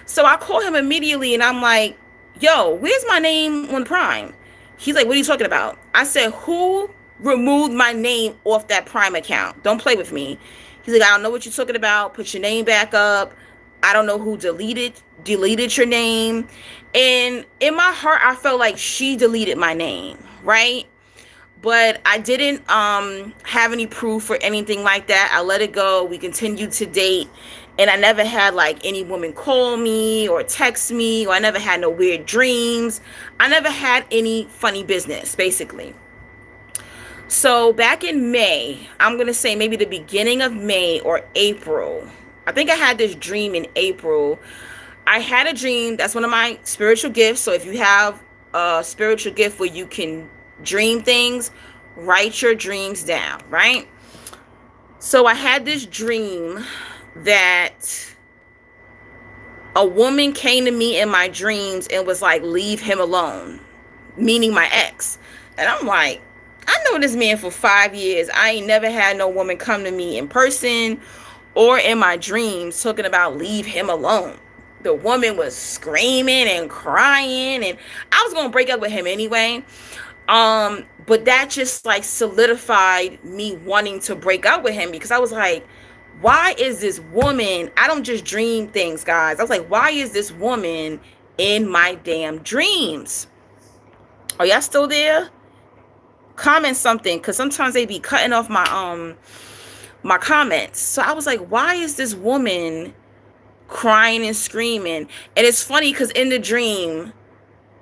A: So I call him immediately and I'm like, yo, where's my name on Prime? He's like, what are you talking about? I said, who removed my name off that Prime account? Don't play with me. He's like, I don't know what you're talking about. Put your name back up. I don't know who deleted your name. And in my heart, I felt like she deleted my name, right? But I didn't have any proof or anything like that. I let it go. We continued to date. And I never had like any woman call me or text me, or I never had no weird dreams. I never had any funny business, basically. So back in May, I'm going to say maybe the beginning of May or April. I think I had this dream in April. I had a dream. That's one of my spiritual gifts. So if you have a spiritual gift where you can dream things, write your dreams down, right? So I had this dream that a woman came to me in my dreams and was like, leave him alone, meaning my ex. And I'm like, I know this man for 5 years. I ain't never had no woman come to me in person or in my dreams talking about leave him alone. The woman was screaming and crying, and I was gonna break up with him anyway. But that just like solidified me wanting to break up with him, because I was like, why is this woman? I don't just dream things, guys. I was like, why is this woman in my damn dreams? Are y'all still there? Comment something, because sometimes they be cutting off my comments. So I was like, why is this woman crying and screaming? And it's funny because in the dream,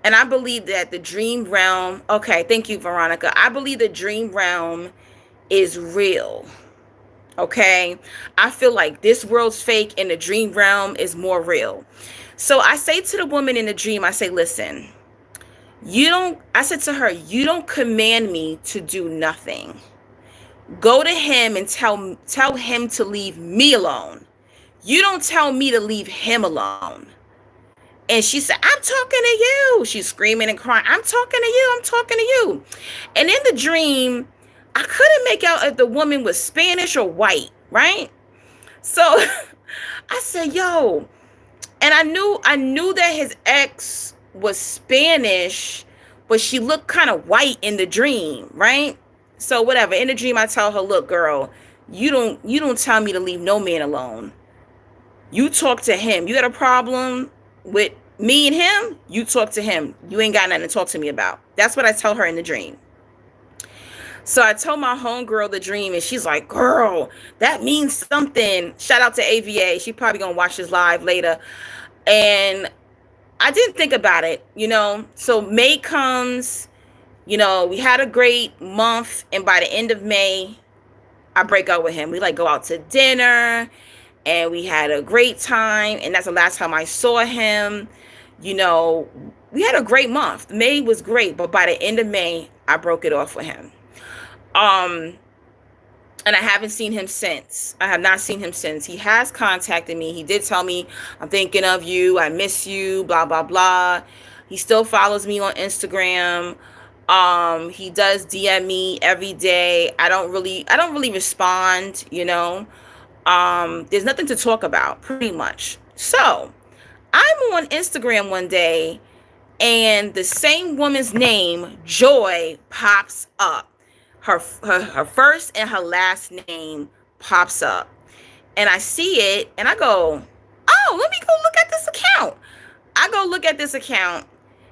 A: and I believe that the dream realm, okay, thank you, Veronica. I believe the dream realm is real. Okay, I feel like this world's fake and the dream realm is more real. So I say to the woman in the dream, I say, listen, I said to her, you don't command me to do nothing. Go to him and tell him to leave me alone. You don't tell me to leave him alone. And she said, I'm talking to you. She's screaming and crying. I'm talking to you. I'm talking to you. And in the dream, I couldn't make out if the woman was Spanish or white, right? So I said, yo, and I knew that his ex was Spanish, but she looked kind of white in the dream, right? So whatever. In the dream, I tell her, look, girl, you don't tell me to leave no man alone. You talk to him. You got a problem with me and him? You talk to him. You ain't got nothing to talk to me about. That's what I tell her in the dream. So I told my homegirl the dream, and she's like, girl, that means something. Shout out to AVA. She probably gonna watch this live later. And I didn't think about it, So May comes, we had a great month, and by the end of May, I break up with him. We like go out to dinner, and we had a great time, and that's the last time I saw him. We had a great month. May was great, but by the end of May, I broke it off with him. And I haven't seen him since. I have not seen him since. He has contacted me. He did tell me, I'm thinking of you. I miss you, blah, blah, blah. He still follows me on Instagram. He does DM me every day. I don't really respond, There's nothing to talk about, pretty much. So I'm on Instagram one day, and the same woman's name, Joy, pops up. Her first and her last name pops up. And I see it and I go, oh, let me go look at this account. I go look at this account,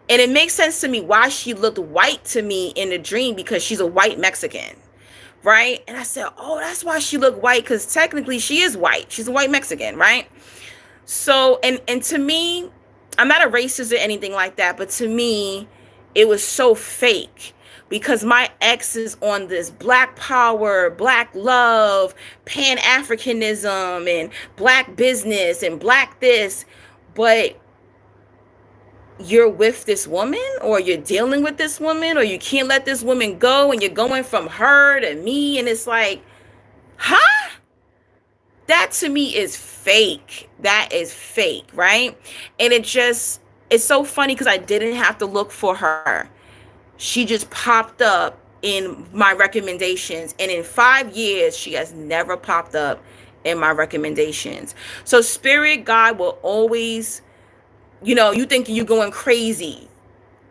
A: and it makes sense to me why she looked white to me in the dream, because she's a white Mexican, right? And I said, oh, that's why she looked white, because technically she is white. She's a white Mexican, right? So, and to me, I'm not a racist or anything like that, but to me, it was so fake, because my ex is on this black power, black love, pan-Africanism, and black business, and black this, but you're with this woman, or you're dealing with this woman, or you can't let this woman go, and you're going from her to me, and it's like, huh? That to me is fake. That is fake, right? And it's so funny, because I didn't have to look for her. She just popped up in my recommendations, and in 5 years she has never popped up in my recommendations. So spirit guide will always, you think you're going crazy,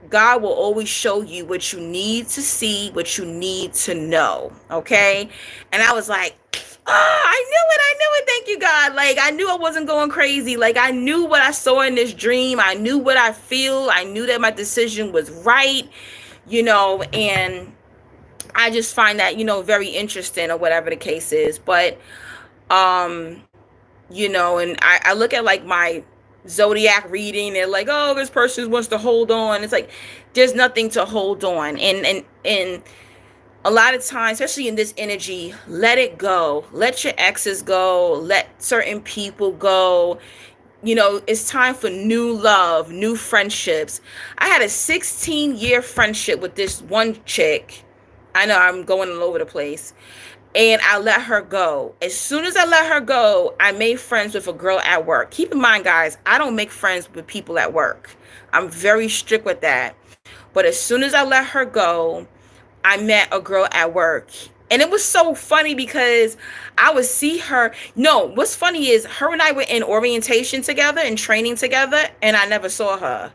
A: God will always show you what you need to see, what you need to know. Okay. And I was like, oh, I knew it. Thank you, God. Like, I knew I wasn't going crazy. Like, I knew what I saw in this dream. I knew what I feel. I knew that my decision was right, and I just find that, very interesting, or whatever the case is. But, and I look at like my zodiac reading. They're like, oh, this person wants to hold on. It's like, there's nothing to hold on. And a lot of times, especially in this energy, let it go. Let your exes go. Let certain people go. It's time for new love, new friendships. I had a 16-year friendship with this one chick. I know I'm going all over the place. And I let her go. As soon as I let her go, I made friends with a girl at work. Keep in mind, guys, I don't make friends with people at work. I'm very strict with that. But as soon as I let her go, I met a girl at work. And it was so funny, because I would see her. No, what's funny is her and I were in orientation together and training together, and I never saw her.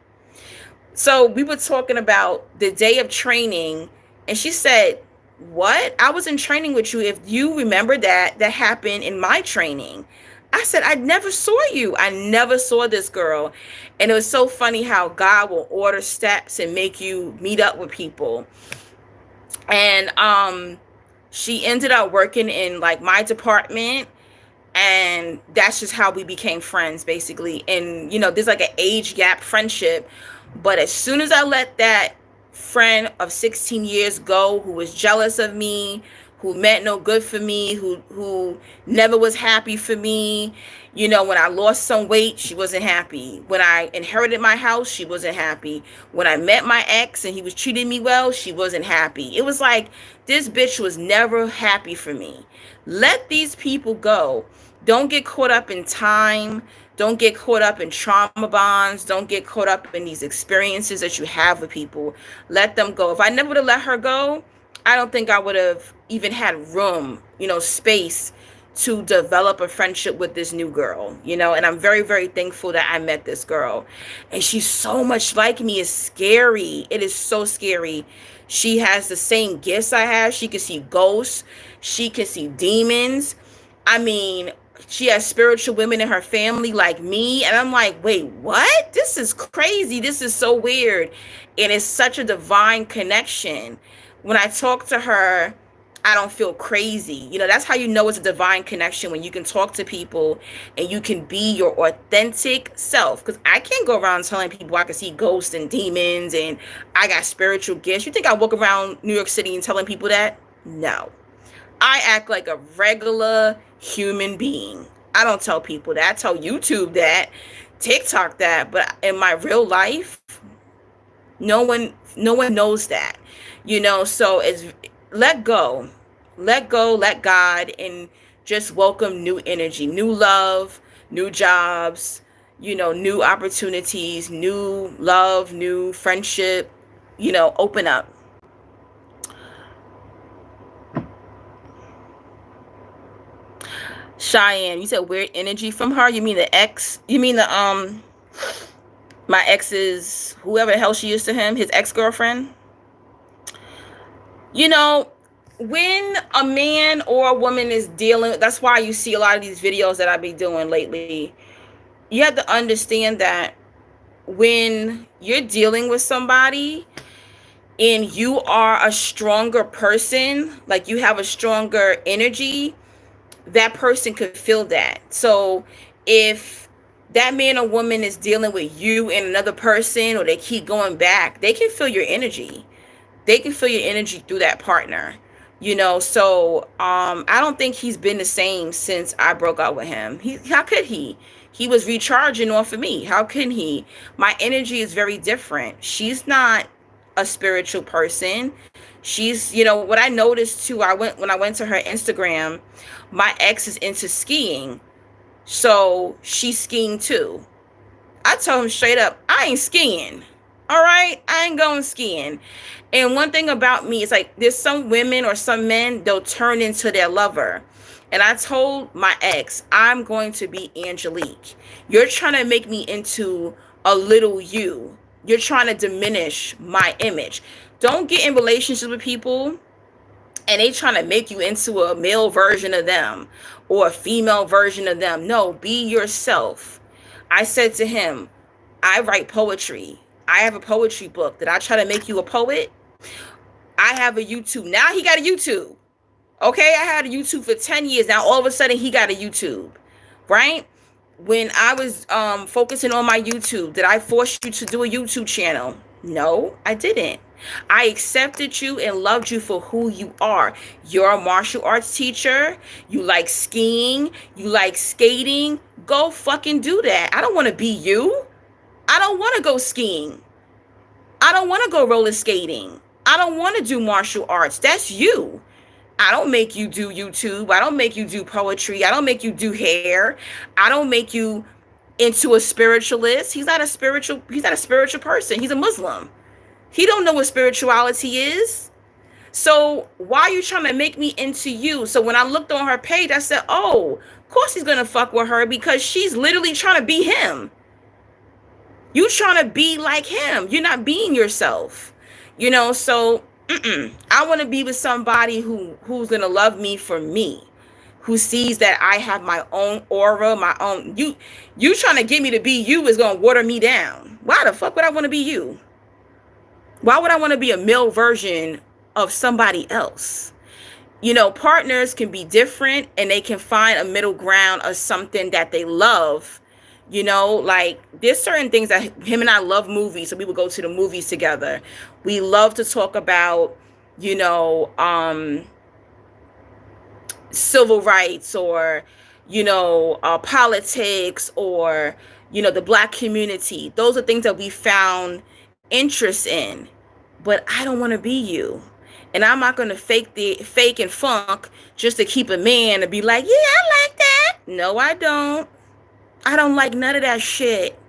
A: So we were talking about the day of training, and she said, what? I was in training with you. If you remember that happened in my training. I said, I never saw you. I never saw this girl. And it was so funny how God will order steps and make you meet up with people. And she ended up working in like my department, and that's just how we became friends, basically. And there's like an age gap friendship, but as soon as I let that friend of 16 years go, who was jealous of me, who meant no good for me, who never was happy for me. When I lost some weight, she wasn't happy. When I inherited my house, she wasn't happy. When I met my ex and he was treating me well, she wasn't happy. It was like, this bitch was never happy for me. Let these people go. Don't get caught up in time. Don't get caught up in trauma bonds. Don't get caught up in these experiences that you have with people. Let them go. If I never would have let her go, I don't think I would have even had room, space to develop a friendship with this new girl, and I'm very, very thankful that I met this girl. And she's so much like me. It's scary. It is so scary. She has the same gifts I have. She can see ghosts. She can see demons. I mean, she has spiritual women in her family like me. And I'm like, wait, what? This is crazy. This is so weird. And it's such a divine connection. When I talk to her, I don't feel crazy. That's how you know it's a divine connection, when you can talk to people and you can be your authentic self. Because I can't go around telling people I can see ghosts and demons and I got spiritual gifts. You think I walk around New York City and telling people that? No. I act like a regular human being. I don't tell people that. I tell YouTube that, TikTok that, but in my real life, no one knows that. So it's let go, let God, and just welcome new energy, new love, new jobs, new opportunities, new love, new friendship, open up. Cheyenne, you said weird energy from her. You mean the ex? You mean the My ex's, whoever the hell she used to him, his ex-girlfriend. You know, when a man or a woman is dealing, that's why you see a lot of these videos that I've been doing lately. You have to understand that when you're dealing with somebody and you are a stronger person, like you have a stronger energy, that person could feel that. So if that man or woman is dealing with you and another person, or they keep going back, they can feel your energy. They can feel your energy through that partner. So I don't think he's been the same since I broke up with him. How could he? He was recharging off of me. How can he? My energy is very different. She's not a spiritual person. She's, what I noticed too, when I went to her Instagram, my ex is into skiing. So she's skiing too. I told him straight up, I ain't skiing. All right? I ain't going skiing. And one thing about me is, like, there's some women or some men, they'll turn into their lover. And I told my ex, I'm going to be Angelique. You're trying to make me into a little you. You're trying to diminish my image. Don't get in relationships with people and they trying to make you into a male version of them or a female version of them. No, be yourself. I said to him, I write poetry. I have a poetry book. Did I try to make you a poet? I have a YouTube. Now he got a YouTube. Okay, I had a YouTube for 10 years. Now all of a sudden he got a YouTube, right? When I was focusing on my YouTube, did I force you to do a YouTube channel? No, I didn't. I accepted you and loved you for who you are. You're a martial arts teacher. You like skiing. You like skating. Go fucking do that. I don't want to be you. I don't want to go skiing. I don't want to go roller skating. I don't want to do martial arts. That's you. I don't make you do YouTube. I don't make you do poetry. I don't make you do hair. I don't make you into a spiritualist. He's not a spiritual person. He's a Muslim. He don't know what spirituality is. So why are you trying to make me into you? So when I looked on her page, I said, oh, of course he's going to fuck with her because she's literally trying to be him. You trying to be like him. You're not being yourself. So I want to be with somebody who's going to love me for me, who sees that I have my own aura, my own. You trying to get me to be you is going to water me down. Why the fuck would I want to be you? Why would I want to be a male version of somebody else? Partners can be different and they can find a middle ground of something that they love. Like there's certain things that him and I love movies. So we would go to the movies together. We love to talk about, civil rights or, politics or, the Black community. Those are things that we found interest in. But I don't want to be you. And I'm not going to fake and funk just to keep a man and be like, yeah, I like that. No, I don't. I don't like none of that shit.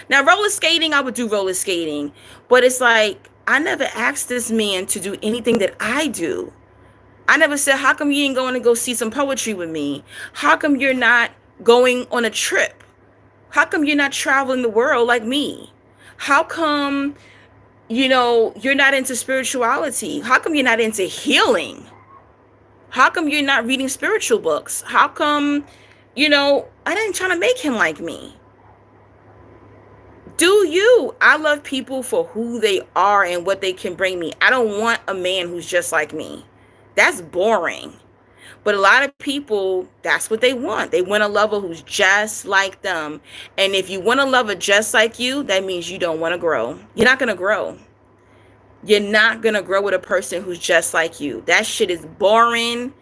A: Now, roller skating, I would do roller skating. But it's like, I never asked this man to do anything that I do. I never said, how come you ain't going to go see some poetry with me? How come you're not going on a trip? How come you're not traveling the world like me? How come, you're not into spirituality? How come you're not into healing? How come you're not reading spiritual books? How come, I didn't try to make him like me. Do you? I love people for who they are and what they can bring me. I don't want a man who's just like me. That's boring. But a lot of people, that's what they want. They want a lover who's just like them. And if you want a lover just like you, that means you don't want to grow. You're not going to grow. You're not going to grow with a person who's just like you. That shit is boring.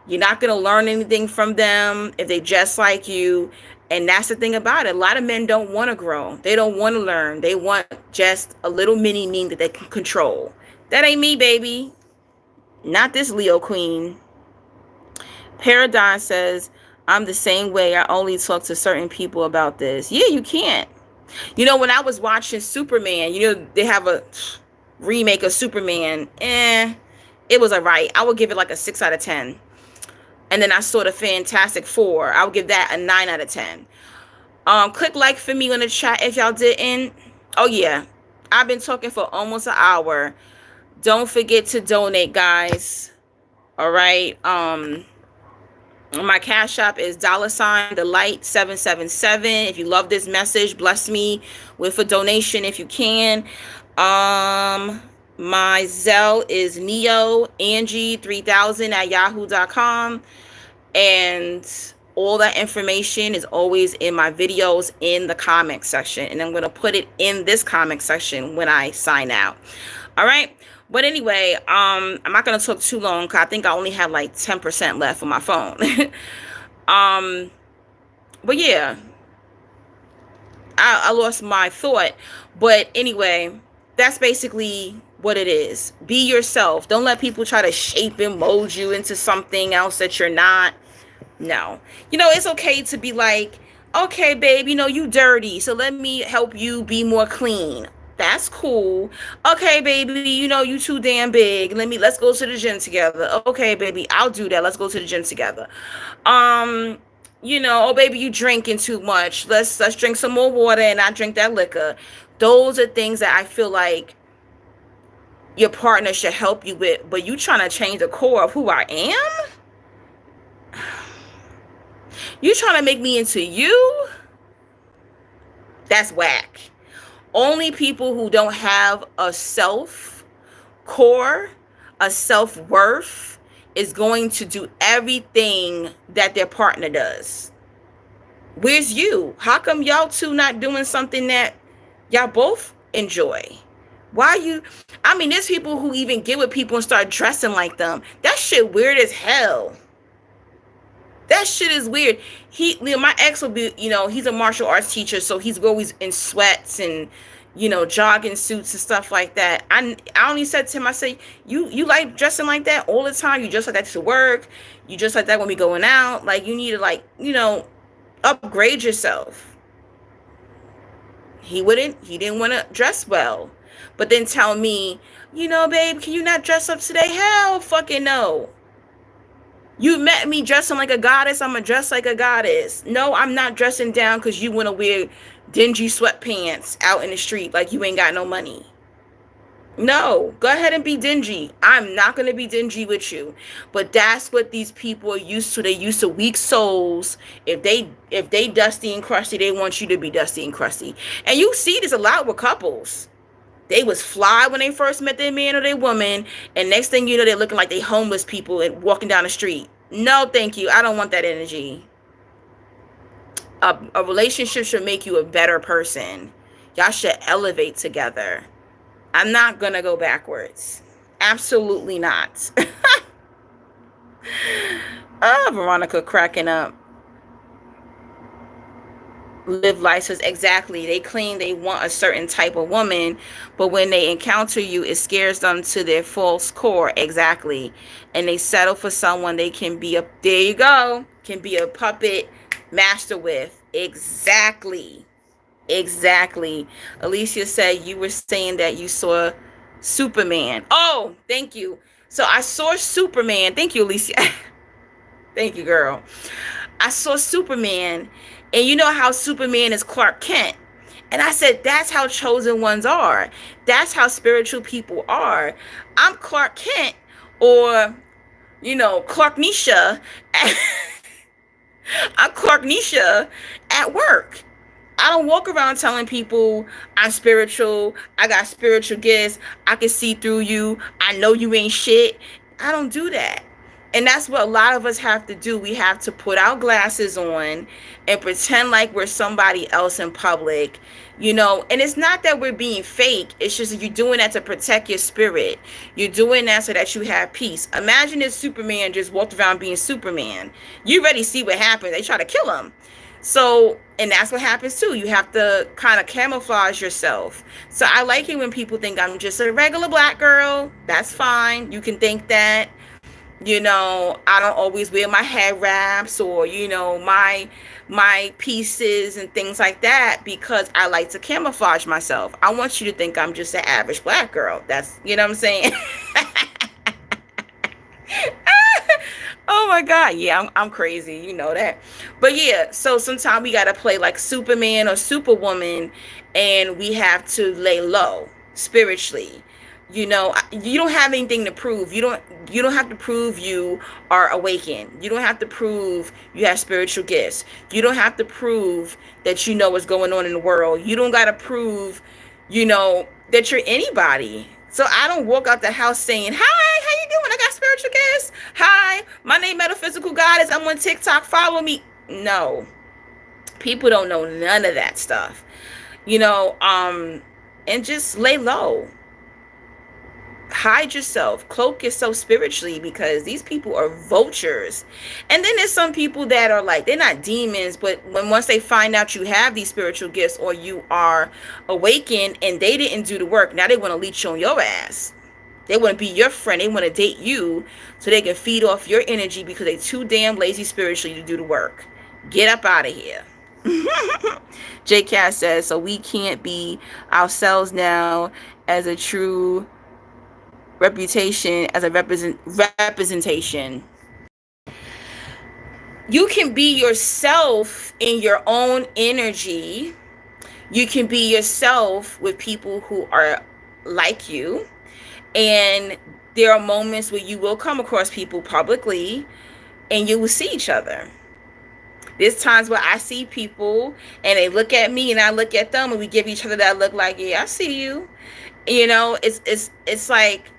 A: You're not going to learn anything from them if they just like you. And that's the thing about it. A lot of men don't want to grow. They don't want to learn. They want just a little mini me that they can control. That ain't me, baby. Not this Leo queen. Paradigm says, I'm the same way. I only talk to certain people about this. Yeah, you can't. When I was watching Superman, they have a remake of Superman. It was alright. I would give it like a 6 out of 10. And then I saw the Fantastic Four. I would give that a 9 out of 10. Click like for me on the chat if y'all didn't. Oh yeah, I've been talking for almost an hour. Don't forget to donate, guys. All right. My cash app is $the light 777. If you love this message, bless me with a donation if you can. My Zelle is Neo Angie 3000 at yahoo.com. And all that information is always in my videos in the comment section. And I'm going to put it in this comment section when I sign out. All right. But anyway, I'm not going to talk too long because I think I only have like 10% left on my phone. um, but yeah, I lost my thought. But anyway, that's basically what it is. Be yourself. Don't let people try to shape and mold you into something else that you're not. No. It's okay to be like, okay, babe, you dirty, so let me help you be more clean. That's cool. Okay, baby, you too damn big. Let's go to the gym together. Okay, baby, I'll do that. Let's go to the gym together. Um, oh baby, you drinking too much. Let's drink some more water and not drink that liquor. Those are things that I feel like your partner should help you with, but you trying to change the core of who I am? You trying to make me into you? That's whack. Only people who don't have a self core, a self-worth, is going to do everything that their partner does. Where's you? How come y'all two not doing something that y'all both enjoy? There's people who even get with people and start dressing like them. That shit weird as hell. That shit is weird. My ex will be, he's a martial arts teacher, so he's always in sweats and, jogging suits and stuff like that. I only said to him, I say, you like dressing like that all the time? You just like that to work? You just like that when we going out? Like, you need to, upgrade yourself. He didn't want to dress well. But then tell me, babe, can you not dress up today? Hell fucking no. You met me dressing like a goddess. I'm going to dress like a goddess. No, I'm not dressing down because you want to wear dingy sweatpants out in the street like you ain't got no money. No, go ahead and be dingy. I'm not going to be dingy with you. But that's what these people are used to. They're used to weak souls. If they dusty and crusty, they want you to be dusty and crusty. And you see this a lot with couples. They was fly when they first met their man or their woman, and next thing you know, they're looking like they homeless people and walking down the street. No, thank you. I don't want that energy. A relationship should make you a better person. Y'all should elevate together. I'm not gonna go backwards. Absolutely not. Veronica cracking up. Live life says exactly. They claim they want a certain type of woman, but when they encounter you, it scares them to their false core. Exactly. And they settle for someone they can be can be a puppet master with. Exactly. Alicia said you were saying that you saw Superman. Oh, thank you. So I saw Superman. Thank you, Alicia. Thank you, girl. I saw Superman. And you know how Superman is Clark Kent. And I said, that's how chosen ones are. That's how spiritual people are. I'm Clark Kent, or, Clark Nisha. I'm Clark Nisha at work. I don't walk around telling people I'm spiritual. I got spiritual gifts. I can see through you. I know you ain't shit. I don't do that. And that's what a lot of us have to do. We have to put our glasses on and pretend like we're somebody else in public, and it's not that we're being fake. It's just that you're doing that to protect your spirit. You're doing that so that you have peace. Imagine if Superman just walked around being Superman. You already see what happens. They try to kill him. So, and that's what happens too. You have to kind of camouflage yourself. So I like it when people think I'm just a regular black girl. That's fine. You can think that. I don't always wear my head wraps or, my pieces and things like that because I like to camouflage myself. I want you to think I'm just an average black girl. That's, what I'm saying? Oh my God. Yeah, I'm crazy. You know that. But yeah, so sometimes we got to play like Superman or Superwoman, and we have to lay low spiritually. You don't have anything to prove. You don't have to prove you are awakened. You don't have to prove you have spiritual gifts. You don't have to prove that you know what's going on in the world. You don't got to prove, that you're anybody. So I don't walk out the house saying, "Hi, how you doing? I got spiritual gifts. Hi, my name Metaphysical Goddess. I'm on TikTok. Follow me." No, people don't know none of that stuff. And just lay low, hide yourself, cloak yourself spiritually, because these people are vultures. And then there's some people that are like, they're not demons, but once they find out you have these spiritual gifts or you are awakened and they didn't do the work, now they want to leech on your ass. They want to be your friend. They want to date you so they can feed off your energy because they're too damn lazy spiritually to do the work. Get up out of here. J. Cass says, so we can't be ourselves now as a true reputation, as a representation. You can be yourself in your own energy. You can be yourself with people who are like you. And there are moments where you will come across people publicly and you will see each other. There's times where I see people and they look at me and I look at them and we give each other that look like, yeah, I see you. It's like,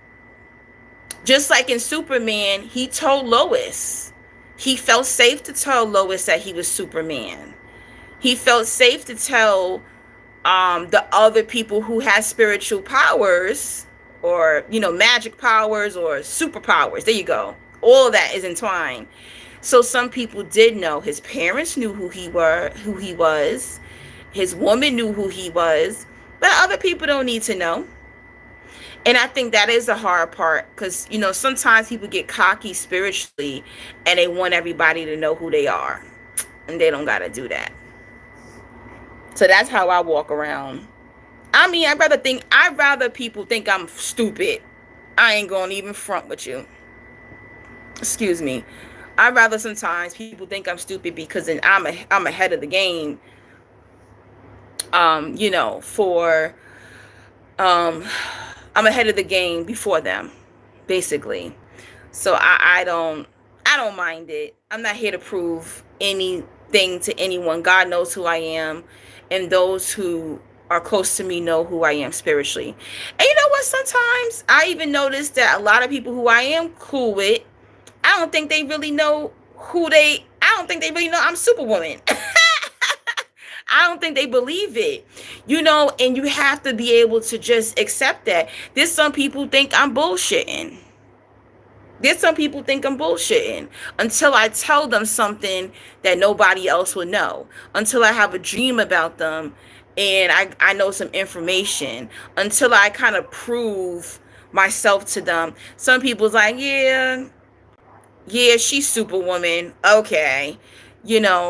A: just like in Superman, he told Lois. He felt safe to tell Lois that he was Superman. He felt safe to tell the other people who had spiritual powers or, magic powers or superpowers. There you go. All of that is entwined. So some people did know. His parents knew who he was. His woman knew who he was. But other people don't need to know. And I think that is the hard part because, sometimes people get cocky spiritually and they want everybody to know who they are. And they don't got to do that. So that's how I walk around. I mean, I'd rather people think I'm stupid. I ain't going to even front with you. Excuse me. I'd rather sometimes people think I'm stupid because then I'm ahead of the game. I'm ahead of the game before them, basically. So I don't mind it. I'm not here to prove anything to anyone. God knows who I am, and those who are close to me know who I am spiritually. And you know what? Sometimes I even notice that a lot of people who I am cool with, I don't think they really know I don't think they really know I'm Superwoman. I don't think they believe it, and you have to be able to just accept that. There's some people think I'm bullshitting. Until I tell them something that nobody else will know. Until I have a dream about them and I know some information. Until I kind of prove myself to them. Some people's like, yeah, she's Superwoman. Okay.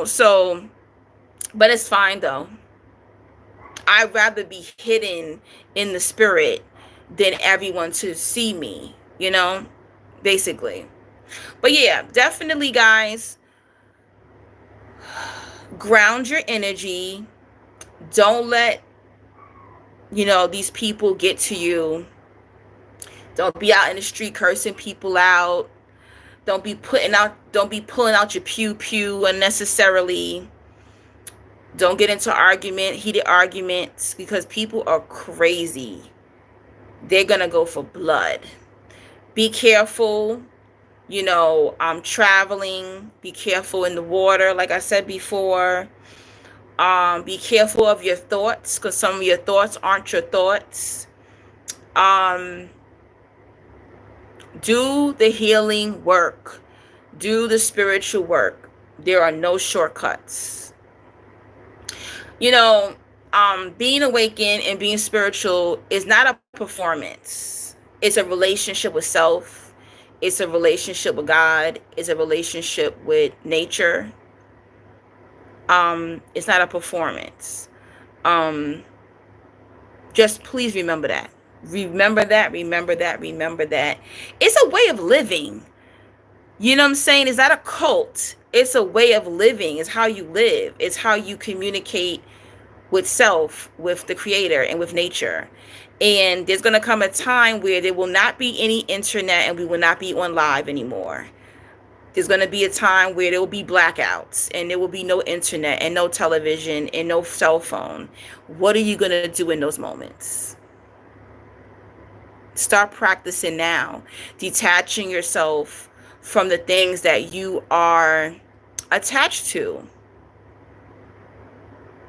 A: So, but it's fine though. I'd rather be hidden in the spirit than everyone to see me, basically. But yeah, definitely, guys, ground your energy. Don't let, these people get to you. Don't be out in the street cursing people out. Don't be pulling out your pew unnecessarily. Don't get into heated arguments, because people are crazy. They're going to go for blood. Be careful, traveling. Be careful in the water, like I said before. Be careful of your thoughts, because some of your thoughts aren't your thoughts. Do the healing work. Do the spiritual work. There are no shortcuts. Being awakened and being spiritual is not a performance. It's a relationship with self. It's a relationship with God. It's a relationship with nature. It's not a performance. Just please remember that. Remember that. It's a way of living. You know what I'm saying? Is that a cult? It's a way of living. It's how you live. It's how you communicate with self, with the creator, and with nature. And there's going to come a time where there will not be any internet and we will not be on live anymore. There's going to be a time where there will be blackouts and there will be no internet and no television and no cell phone. What are you going to do in those moments? Start practicing now, detaching yourself from the things that you are attached to.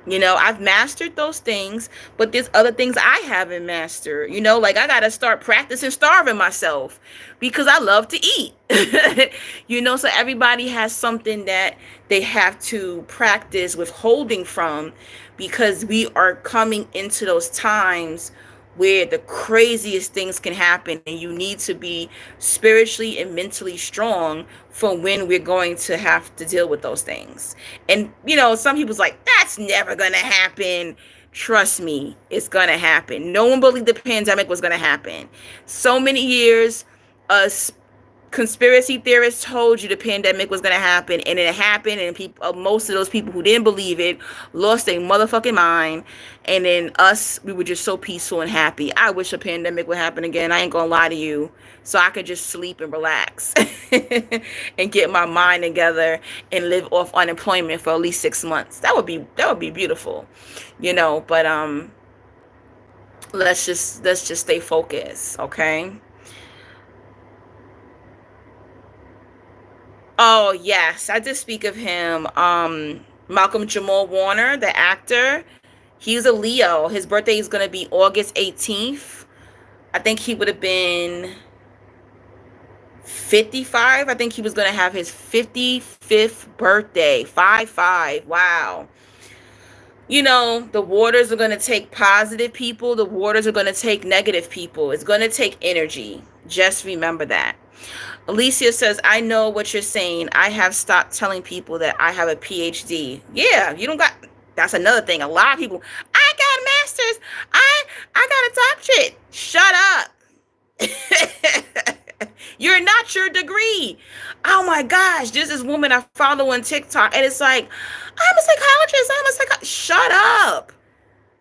A: You know, I've mastered those things, but there's other things I haven't mastered. You know, like I got to start practicing starving myself because I love to eat. You know, so everybody has something that they have to practice withholding from because we are coming into those times where the craziest things can happen and you need to be spiritually and mentally strong for when we're going to have to deal with those things. And you know, some people's like, that's never gonna happen. Trust me, it's gonna happen. No one believed the pandemic was gonna happen. So many years, us conspiracy theorists told you the pandemic was going to happen, and it happened, and people, most of those people who didn't believe it lost their motherfucking mind. And then us, we were just so peaceful and happy. I wish a pandemic would happen again. I ain't gonna lie to you, so I could just sleep and relax and get my mind together and live off unemployment for at least 6 months. That would be beautiful, you know. But let's just stay focused, okay? Oh yes, I did speak of him. Malcolm Jamal Warner, the actor, he's a Leo. His birthday is gonna be August 18th. I think he would have been 55. I think he was gonna have his 55th birthday. 55. Wow. You know, the waters are going to take positive people. The waters are going to take negative people. It's going to take energy. Just remember that. Alicia says, I know what you're saying. I have stopped telling people that I have a PhD. Yeah, you don't got, that's another thing. A lot of people, I got a master's. I got a doctorate. Shut up. You're not your degree. Oh my gosh, there's this woman I follow on TikTok, and it's like, I'm a psychologist. I'm a psychologist. Shut up.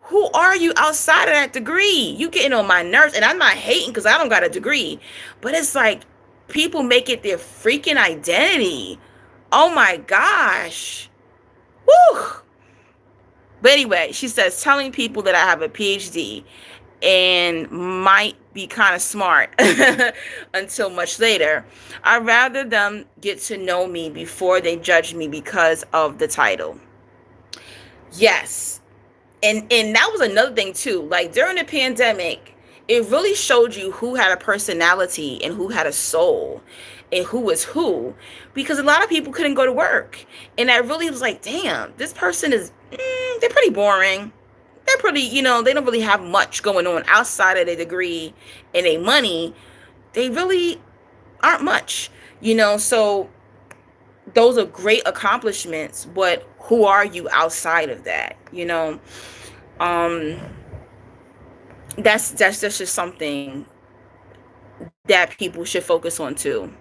A: Who are you outside of that degree? You getting on my nerves, and I'm not hating because I don't got a degree, but it's like people make it their freaking identity. Oh my gosh. Woo. But anyway, she says telling people that I have a PhD and might be kind of smart until much later. I'd rather them get to know me before they judge me because of the title. Yes. And that was another thing too. Like during the pandemic, it really showed you who had a personality and who had a soul and who was who, because a lot of people couldn't go to work. And I really was like, damn, this person is, they're pretty boring. They're pretty, you know, they don't really have much going on outside of their degree and their money. They really aren't much, you know. So those are great accomplishments, but who are you outside of that, you know? um that's just something that people should focus on too.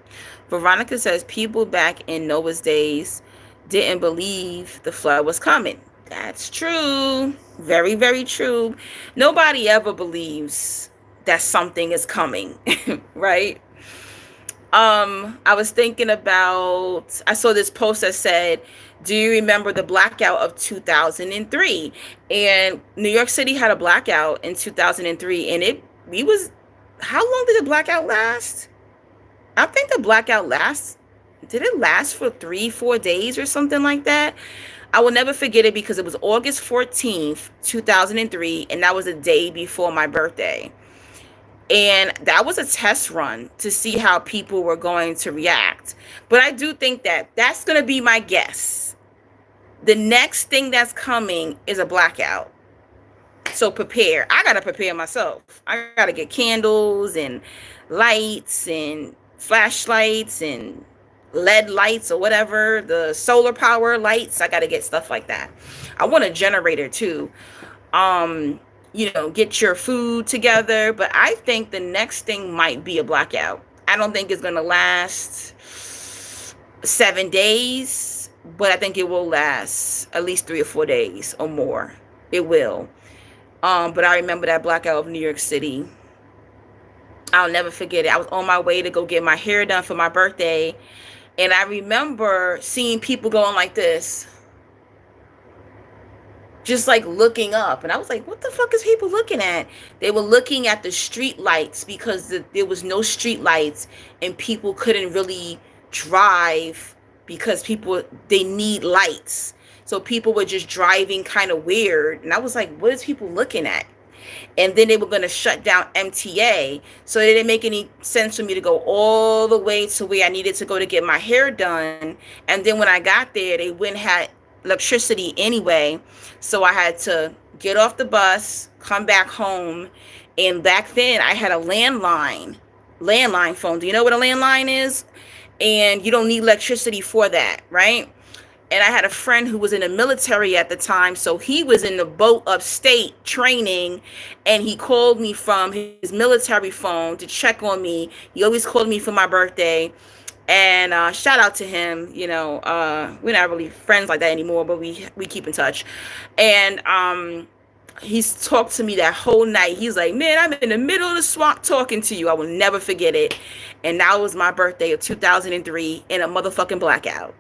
A: Veronica says people back in Noah's days didn't believe the flood was coming. That's true. Very, very true. Nobody ever believes that something is coming, right? I was thinking about, I saw this post that said, do you remember the blackout of 2003? And New York City had a blackout in 2003, and we was, how long did the blackout last? I think the blackout did it last for 3-4 days or something like that? I will never forget it because it was August 14th, 2003, and that was the day before my birthday. And that was a test run to see how people were going to react. But I do think that that's going to be my guess. The next thing that's coming is a blackout. So prepare. I got to prepare myself. I got to get candles and lights and flashlights and LED lights or whatever, the solar power lights. I got to get stuff like that. I want a generator too. You know, get your food together. But I think the next thing might be a blackout. I don't think it's going to last. 7 days, but I think it will last at least 3 or 4 days or more. It will. But I remember that blackout of New York City. I'll never forget it. I was on my way to go get my hair done for my birthday, and I remember seeing people going like this, just like looking up, and I was like, what the fuck is people looking at? They were looking at the street lights because there was no street lights, and people couldn't really drive because people, they need lights, so people were just driving kind of weird, and I was like, what is people looking at? And then they were going to shut down MTA, so it didn't make any sense for me to go all the way to where I needed to go to get my hair done. And then when I got there, they wouldn't have electricity anyway, so I had to get off the bus, come back home. And back then I had a landline phone. Do you know what a landline is? And you don't need electricity for that, right? And I had a friend who was in the military at the time, so he was in the boat upstate training, and he called me from his military phone to check on me. He always called me for my birthday, and shout out to him. We're not really friends like that anymore, but we keep in touch. And he's talked to me that whole night. He's like, man, I'm in the middle of the swamp talking to you. I will never forget it. And that was my birthday of 2003 in a motherfucking blackout.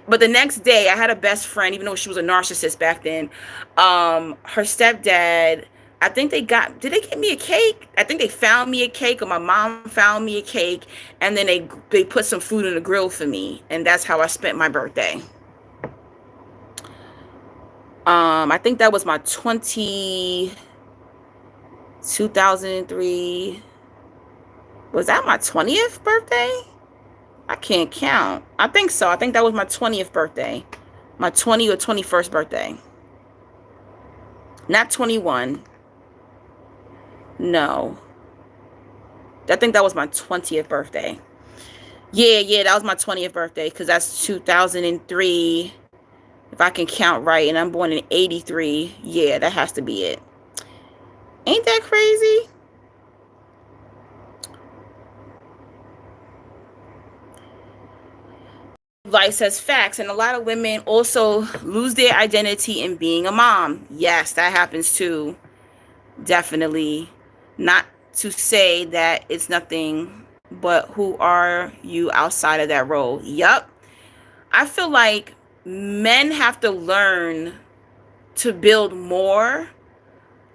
A: But the next day, I had a best friend, even though she was a narcissist back then. Her stepdad, I think did they get me a cake? I think they found me a cake, or my mom found me a cake, and then they put some food in the grill for me, and that's how I spent my birthday. I think that was my 2003. Was that my 20th birthday? I can't count. I think so. I think that was my 20th birthday. My 20 or 21st birthday. Not 21. No. I think that was my 20th birthday. Yeah, that was my 20th birthday, because that's 2003. If I can count right, and I'm born in 83. Yeah, that has to be it. Ain't that crazy? Life says facts, and a lot of women also lose their identity in being a mom. Yes, that happens too. Definitely. Not to say that it's nothing, but who are you outside of that role? Yup. I feel like men have to learn to build more.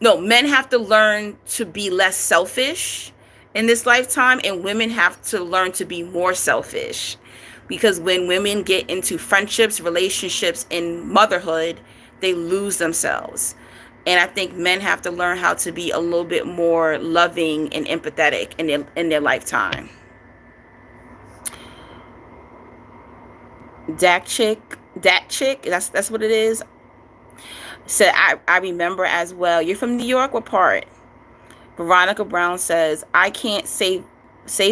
A: No, men have to learn to be less selfish in this lifetime, and women have to learn to be more selfish. Because when women get into friendships, relationships, and motherhood, they lose themselves. And I think men have to learn how to be a little bit more loving and empathetic in their lifetime. Dat chick, that's what it is. Said, I remember as well. You're from New York? What part? Veronica Brown says, I can't save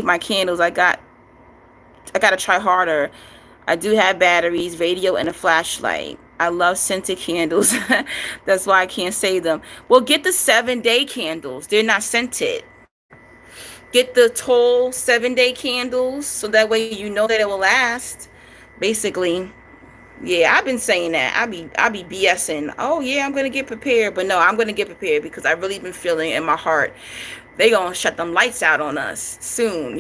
A: my candles. I gotta try harder. I do have batteries, radio, and a flashlight. I love scented candles. That's why I can't save them. Well, get the 7-day candles. They're not scented. Get the tall 7-day candles, so that way you know that it will last. Basically. Yeah, I've been saying that. I be BSing. Oh yeah, I'm gonna get prepared, but no, I'm gonna get prepared because I really been feeling in my heart they gonna shut them lights out on us soon.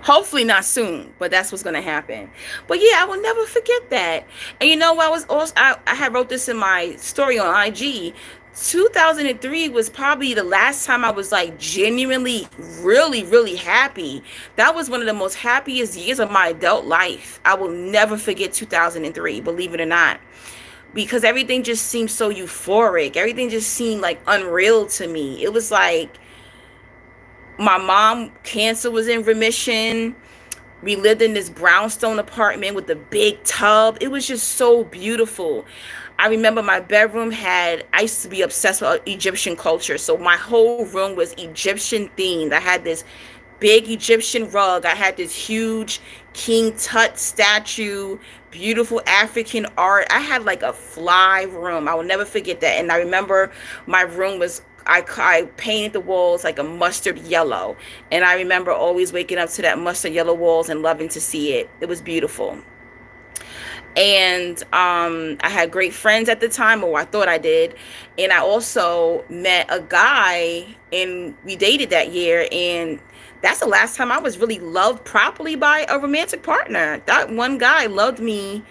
A: Hopefully not soon, but that's what's gonna happen. But yeah, I will never forget that. And I had wrote this in my story on IG. 2003 was probably the last time I was like genuinely really, really happy. That was one of the most happiest years of my adult life. I will never forget 2003, believe it or not, because everything just seemed so euphoric. Everything just seemed like unreal to me. It was like my mom cancer was in remission. We lived in this brownstone apartment with a big tub. It was just so beautiful. I remember my bedroom I used to be obsessed with Egyptian culture. So my whole room was Egyptian themed. I had this big Egyptian rug. I had this huge King Tut statue, beautiful African art. I had like a fly room. I will never forget that. And I remember my room was I painted the walls like a mustard yellow, and I remember always waking up to that mustard yellow walls and loving to see it. It was beautiful. And I had great friends at the time, or I thought I did. And I also met a guy, and we dated that year. And that's the last time I was really loved properly by a romantic partner. That one guy loved me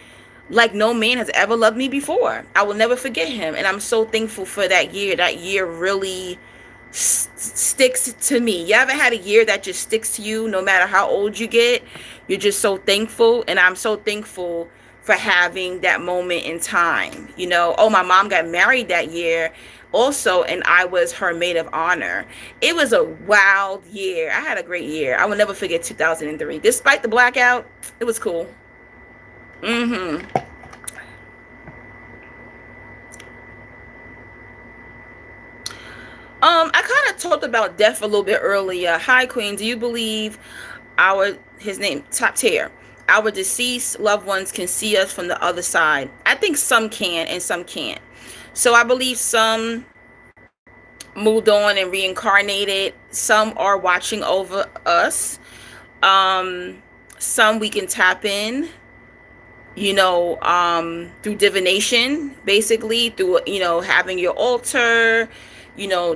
A: like no man has ever loved me before. I will never forget him, and I'm so thankful for that year. That year really sticks to me. You ever had a year that just sticks to you no matter how old you get? You're just so thankful, and I'm so thankful for having that moment in time. Oh, my mom got married that year also, and I was her maid of honor. It was a wild year. I had a great year. I will never forget 2003. Despite the blackout, it was cool. I kind of talked about death a little bit earlier. Hi, Queen. Do you believe his name, top tier, our deceased loved ones can see us from the other side? I think some can and some can't. So I believe some moved on and reincarnated. Some are watching over us. Some we can tap in, through divination, basically, through, having your altar,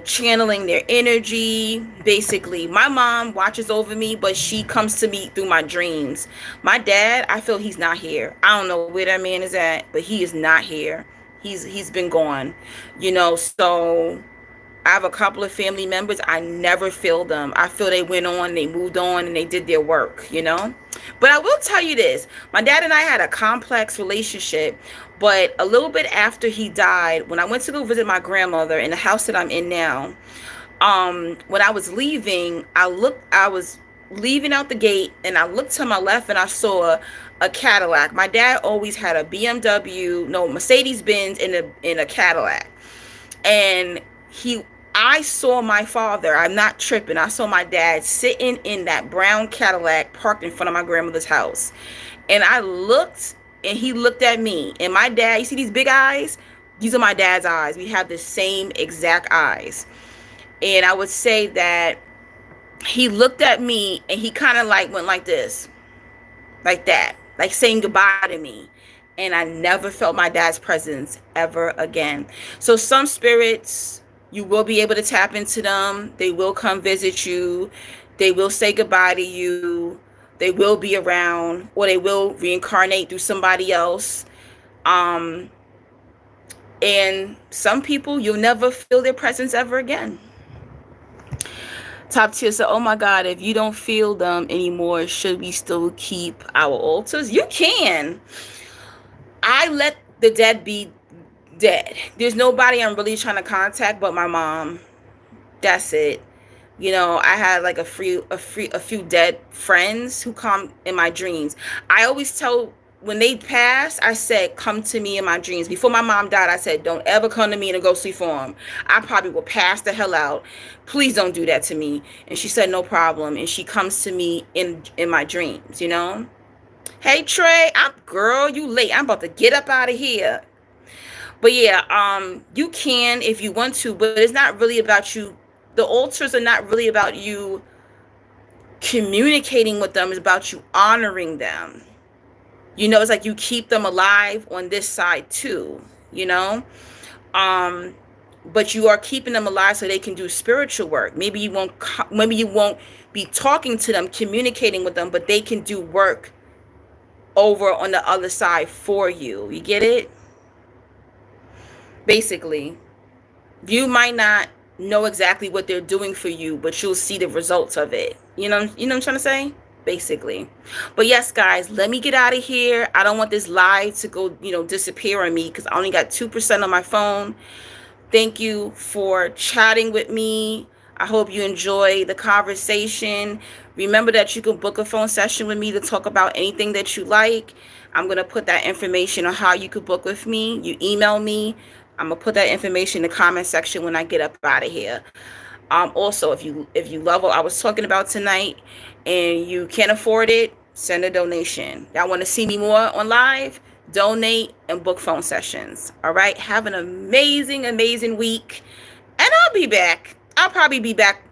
A: channeling their energy. Basically, my mom watches over me, but she comes to me through my dreams. My dad, I feel he's not here. I don't know where that man is at, but he is not here. He's been gone, so I have a couple of family members. I never feel them. I feel they went on, they moved on, and they did their work. But I will tell you this. My dad and I had a complex relationship, but a little bit after he died, when I went to go visit my grandmother in the house that I'm in now, when I was leaving, I was leaving out the gate, and I looked to my left, and I saw a Cadillac. My dad always had a BMW, no, Mercedes-Benz in a Cadillac. And I saw my father, I'm not tripping, I saw my dad sitting in that brown Cadillac parked in front of my grandmother's house. And I looked, and he looked at me. And my dad, you see these big eyes? These are my dad's eyes. We have the same exact eyes. And I would say that he looked at me, and he kind of like went like this, like that, like saying goodbye to me. And I never felt my dad's presence ever again. So some spirits, you will be able to tap into them. They will come visit you. They will say goodbye to you. They will be around, or they will reincarnate through somebody else. And some people, you'll never feel their presence ever again. Top tier said, oh my God, if you don't feel them anymore, should we still keep our altars? You can. I let the dead be dead. There's nobody I'm really trying to contact but my mom. That's it. I had like a few dead friends who come in my dreams. I always tell, when they pass, I said, come to me in my dreams. Before my mom died, I said, don't ever come to me in a ghostly form. I probably will pass the hell out. Please don't do that to me. And she said, no problem. And she comes to me in my dreams. Hey Trey, girl, you late. I'm about to get up out of here. But yeah, you can if you want to, but it's not really about you. The altars are not really about you communicating with them. It's about you honoring them. It's like you keep them alive on this side too, but you are keeping them alive so they can do spiritual work. Maybe you won't be talking to them, communicating with them, but they can do work over on the other side for you. You get it? Basically, you might not know exactly what they're doing for you, but you'll see the results of it. You know what I'm trying to say? Basically. But yes, guys, let me get out of here. I don't want this live to go, disappear on me, because I only got 2% on my phone. Thank you for chatting with me. I hope you enjoy the conversation. Remember that you can book a phone session with me to talk about anything that you like. I'm going to put that information on how you could book with me. You email me. I'm going to put that information in the comment section when I get up out of here. Also, if you love what I was talking about tonight and you can't afford it, send a donation. Y'all want to see me more on live? Donate and book phone sessions. All right. Have an amazing, amazing week. And I'll be back. I'll probably be back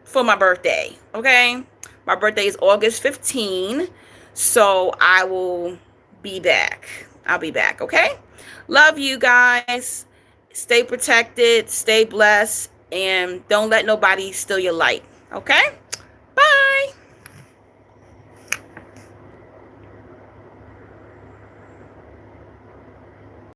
A: for my birthday. Okay. My birthday is August 15. So I will be back. I'll be back. Okay. Love you guys. Stay protected. Stay blessed. And don't let nobody steal your light. Okay. Bye.